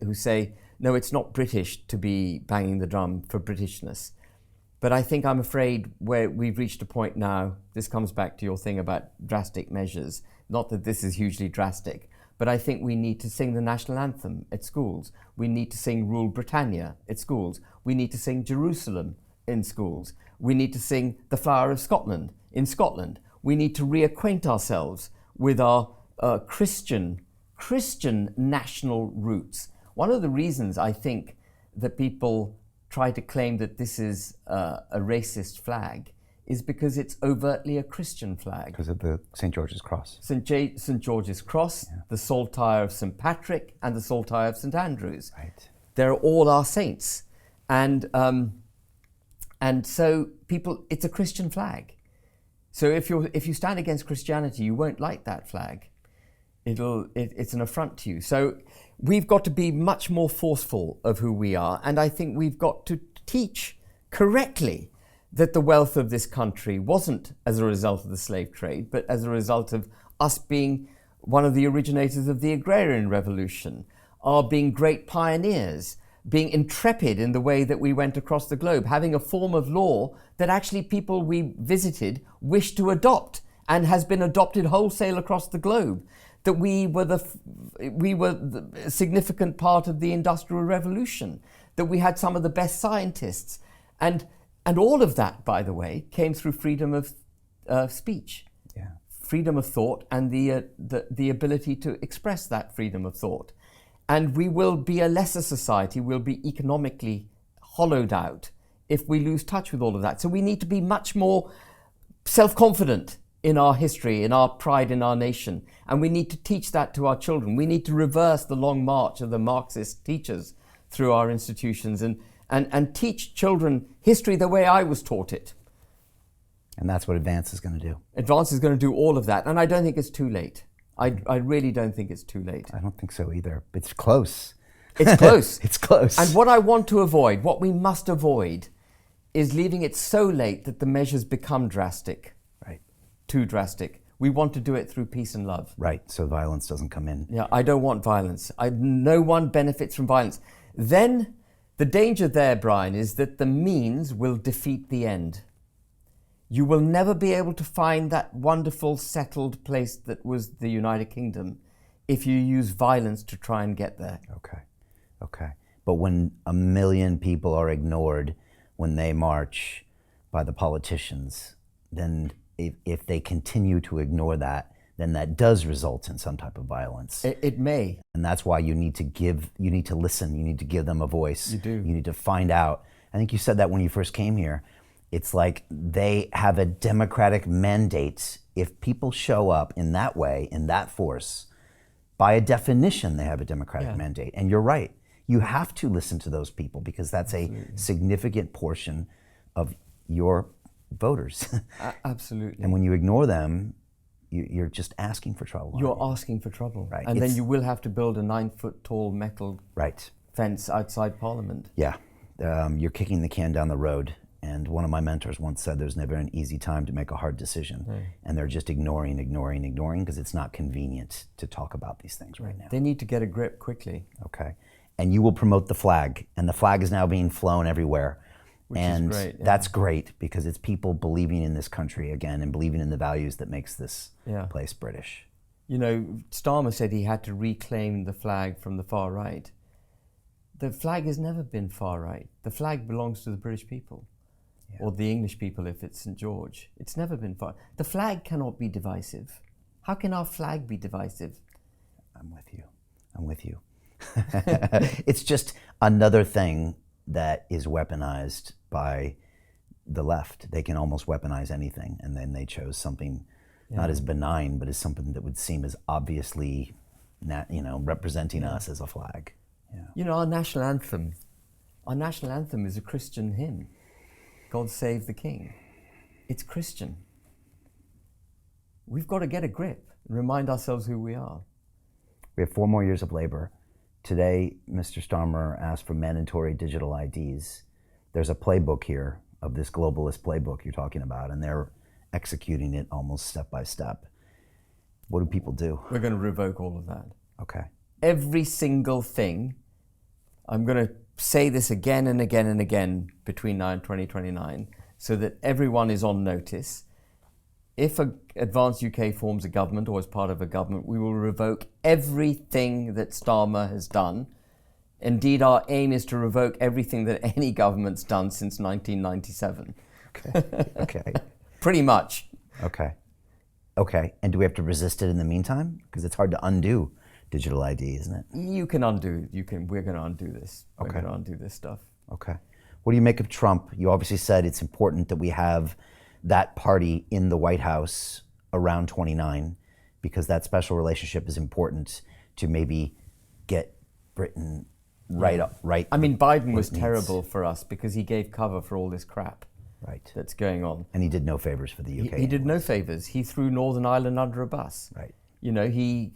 no, it's not British to be banging the drum for Britishness. But I think I'm afraid where we've reached a point now, this comes back to your thing about drastic measures. Not that this is hugely drastic, but I think we need to sing the national anthem at schools. We need to sing Rule Britannia at schools. We need to sing Jerusalem in schools. We need to sing The Flower of Scotland in Scotland. We need to reacquaint ourselves with our Christian national roots. One of the reasons I think that people try to claim that this is a racist flag is because it's overtly a Christian flag. Because of the St. George's Cross. St. George's Cross, yeah. The saltire of St. Patrick, and the saltire of St. Andrews. Right. They're all our saints. And so people, it's a Christian flag. So if you stand against Christianity, you won't like that flag. It's an affront to you. So we've got to be much more forceful of who we are. And I think we've got to teach correctly that the wealth of this country wasn't as a result of the slave trade, but as a result of us being one of the originators of the agrarian revolution, our being great pioneers, being intrepid in the way that we went across the globe, having a form of law that actually people we visited wished to adopt and has been adopted wholesale across the globe, that we were the significant part of the Industrial Revolution, that we had some of the best scientists. And all of that, by the way, came through freedom of speech, freedom of thought, and the ability to express that freedom of thought. And we will be a lesser society, we'll be economically hollowed out if we lose touch with all of that. So we need to be much more self-confident in our history, in our pride in our nation. And we need to teach that to our children. We need to reverse the long march of the Marxist teachers through our institutions and teach children history the way I was taught it. And that's what Advance is going to do. Advance is going to do all of that. And I don't think it's too late. I really don't think it's too late. I don't think so either. It's close. It's close. It's close. And what I want to avoid, what we must avoid, is leaving it so late that the measures become drastic. Right. Too drastic. We want to do it through peace and love. Right, so violence doesn't come in. Yeah, I don't want violence. No one benefits from violence. Then the danger there, Brian, is that the means will defeat the end. You will never be able to find that wonderful settled place that was the United Kingdom if you use violence to try and get there. Okay. But when 1 million people are ignored when they march by the politicians, then if they continue to ignore that, then that does result in some type of violence. It may. And that's why you need to listen, you need to give them a voice. You do. You need to find out. I think you said that when you first came here. It's like they have a democratic mandate. If people show up in that way, in that force, by a definition, they have a democratic mandate. And you're right. You have to listen to those people because that's a significant portion of your voters. Absolutely. And when you ignore them, you're just asking for trouble. You're asking for trouble. Right. And then you will have to build a 9-foot tall metal fence outside Parliament. Yeah. You're kicking the can down the road. And one of my mentors once said there's never an easy time to make a hard decision. Right. And they're just ignoring because it's not convenient to talk about these things right now. They need to get a grip quickly. Okay. And you will promote the flag. And the flag is now being flown everywhere. Which is great. Yeah. That's great because it's people believing in this country again and believing in the values that makes this place British. You know, Starmer said he had to reclaim the flag from the far right. The flag has never been far right. The flag belongs to the British people. Or the English people if it's St. George. It's never been far. The flag cannot be divisive. How can our flag be divisive? I'm with you. It's just another thing that is weaponized by the left. They can almost weaponize anything, and then they chose something not as benign, but as something that would seem as obviously, representing us as a flag. Yeah. You know, our national anthem is a Christian hymn. God Save the King. It's Christian. We've got to get a grip and remind ourselves who we are. We have 4 more years of labor. Today, Mr. Starmer asked for mandatory digital IDs. There's a playbook here of this globalist playbook you're talking about, and they're executing it almost step by step. What do people do? We're going to revoke all of that. Okay. Every single thing. I'm going to say this again and again and again between now and 2029 so that everyone is on notice. If Advance UK forms a government or is part of a government, we will revoke everything that Starmer has done. Indeed, our aim is to revoke everything that any government's done since 1997. Okay. Pretty much. Okay. And do we have to resist it in the meantime? Because it's hard to undo digital ID, isn't it? You can undo. We're going to undo this. Okay. We're going to undo this stuff. Okay. What do you make of Trump? You obviously said it's important that we have that party in the White House around 29 because that special relationship is important to maybe get Britain right. I mean, Biden was terrible for us because he gave cover for all this crap that's going on. And he did no favors for the UK. He did no favors. He threw Northern Ireland under a bus. Right. You know, he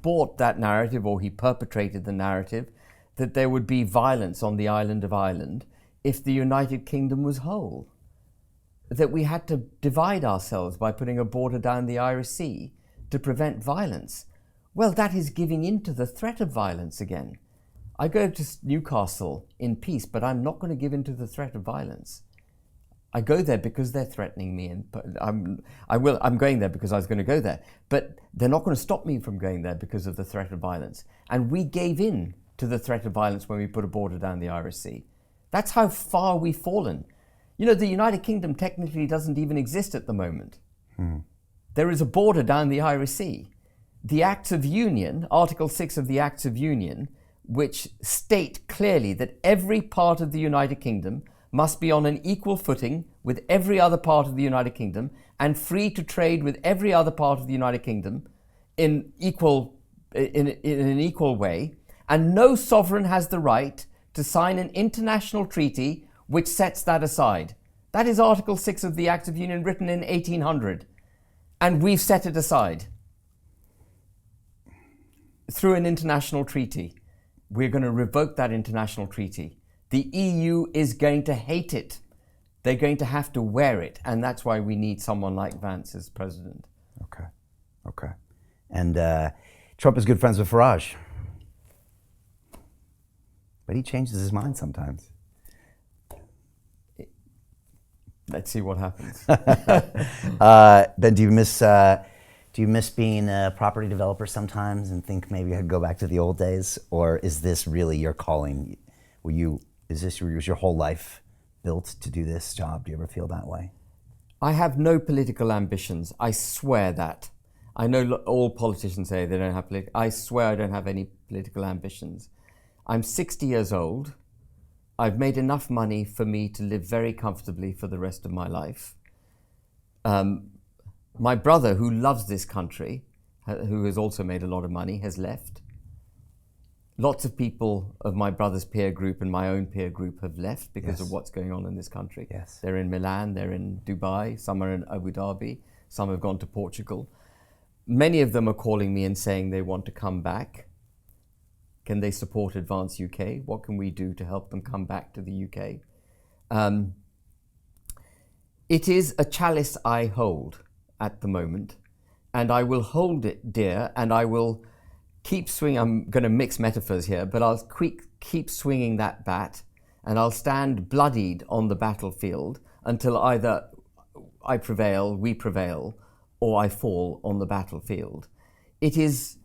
bought that narrative, or he perpetrated the narrative that there would be violence on the island of Ireland if the United Kingdom was whole. That we had to divide ourselves by putting a border down the Irish Sea to prevent violence. Well, that is giving in to the threat of violence again. I go to Newcastle in peace, but I'm not going to give in to the threat of violence. I go there because they're threatening me, and I'm going there because I was going to go there. But they're not going to stop me from going there because of the threat of violence. And we gave in to the threat of violence when we put a border down the Irish Sea. That's how far we've fallen. You know, the United Kingdom technically doesn't even exist at the moment. There is a border down the Irish Sea. The Acts of Union, Article 6 of the Acts of Union, which state clearly that every part of the United Kingdom must be on an equal footing with every other part of the United Kingdom and free to trade with every other part of the United Kingdom in an equal way. And no sovereign has the right to sign an international treaty which sets that aside. That is Article 6 of the Act of Union, written in 1800. And we've set it aside through an international treaty. We're going to revoke that international treaty. The EU is going to hate it. They're going to have to wear it. And that's why we need someone like Vance as president. Okay. And Trump is good friends with Farage. But he changes his mind sometimes. Let's see what happens. Ben, do you miss being a property developer sometimes and think maybe I'd go back to the old days? Or is this really your calling? Was your whole life built to do this job? Do you ever feel that way? I have no political ambitions. I swear that. I know all politicians say they don't have I swear I don't have any political ambitions. I'm 60 years old. I've made enough money for me to live very comfortably for the rest of my life. My brother, who loves this country, who has also made a lot of money, has left. Lots of people of my brother's peer group and my own peer group have left because of what's going on in this country. Yes. They're in Milan, they're in Dubai, some are in Abu Dhabi, some have gone to Portugal. Many of them are calling me and saying they want to come back. Can they support Advance UK? What can we do to help them come back to the UK? It is a chalice I hold at the moment, and I will hold it dear, and I will keep swinging. I'm going to mix metaphors here, but I'll keep swinging that bat, and I'll stand bloodied on the battlefield until either I prevail, we prevail, or I fall on the battlefield. It is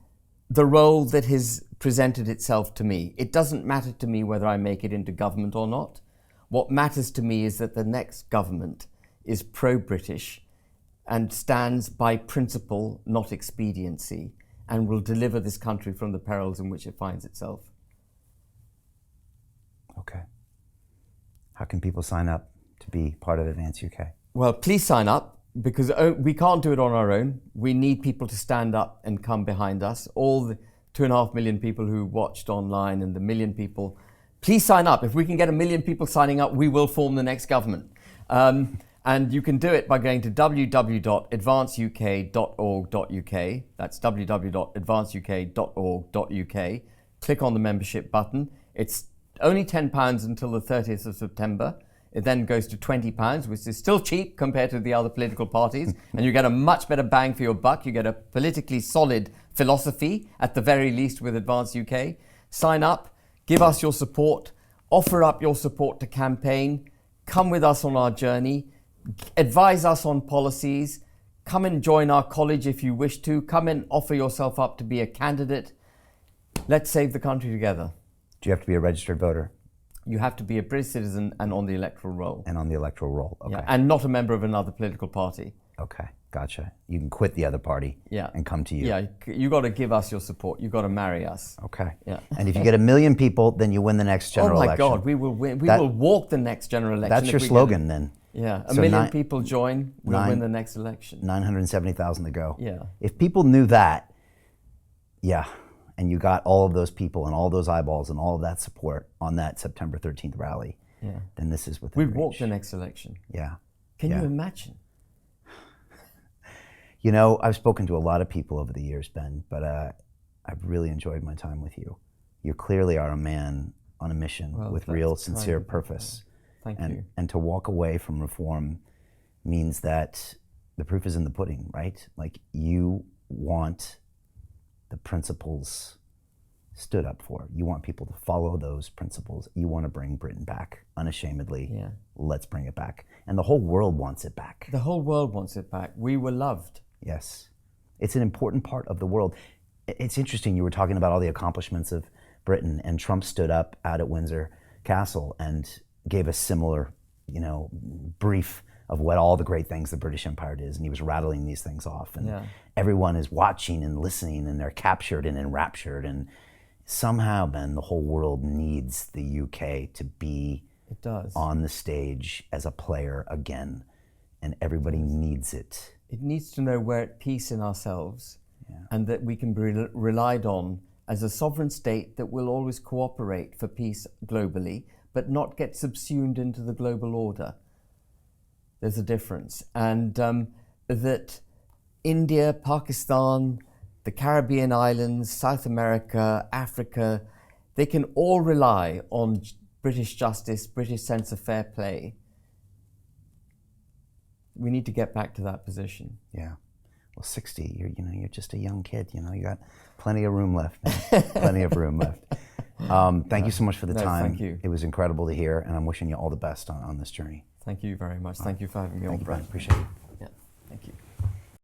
the role that has presented itself to me. It doesn't matter to me whether I make it into government or not. What matters to me is that the next government is pro-British and stands by principle, not expediency, and will deliver this country from the perils in which it finds itself. Okay. How can people sign up to be part of Advance UK? Well, please sign up, because we can't do it on our own. We need people to stand up and come behind us. All the 2.5 million people who watched online and the million people, please sign up. If we can get 1 million people signing up, we will form the next government. And you can do it by going to www.advanceuk.org.uk. That's www.advanceuk.org.uk. Click on the membership button. It's only £10 until the 30th of September. It then goes to £20, which is still cheap compared to the other political parties. And you get a much better bang for your buck. You get a politically solid philosophy, at the very least, with Advance UK. Sign up, give us your support, offer up your support to campaign, come with us on our journey, advise us on policies, come and join our college if you wish to, come and offer yourself up to be a candidate. Let's save the country together. Do you have to be a registered voter? You have to be a British citizen and on the electoral roll. And on the electoral roll, okay. Yeah, and not a member of another political party. Okay, gotcha. You can quit the other party and come to you. Yeah, you got to give us your support. You got to marry us. Okay. Yeah. And if you get 1 million people, then you win the next general election. Oh my God, we will win. We will walk the next general election. That's your slogan then. Yeah, a million people join, we'll win the next election. 970,000 to go. Yeah. If people knew that, and you got all of those people and all those eyeballs and all of that support on that September 13th rally, then this is within reach. We've walked the next election. Yeah. Can you imagine? You know, I've spoken to a lot of people over the years, Ben, but I've really enjoyed my time with you. You clearly are a man on a mission with real, sincere purpose. Thank you. And to walk away from reform means that the proof is in the pudding, right? Like, you want the principles stood up for. You want people to follow those principles. You want to bring Britain back unashamedly. Yeah. Let's bring it back. And the whole world wants it back. The whole world wants it back. We were loved. Yes. It's an important part of the world. It's interesting, you were talking about all the accomplishments of Britain, and Trump stood up out at Windsor Castle and gave a similar, brief of what all the great things the British Empire is, and he was rattling these things off, and everyone is watching and listening, and they're captured and enraptured, and somehow, Ben, the whole world needs the UK to be on the stage as a player again, and everybody needs it. It needs to know we're at peace in ourselves, and that we can be relied on as a sovereign state that will always cooperate for peace globally, but not get subsumed into the global order. There's a difference. And that India, Pakistan, the Caribbean islands, South America, Africa, they can all rely on British justice, British sense of fair play. We need to get back to that position. Yeah. Well, 60, you're just a young kid, you got plenty of room left, man. Plenty of room left. Thank you so much for the time. Thank you. It was incredible to hear, and I'm wishing you all the best on this journey. Thank you very much. Thank you for having me on, Brian. Brad. Appreciate it. Yeah, thank you.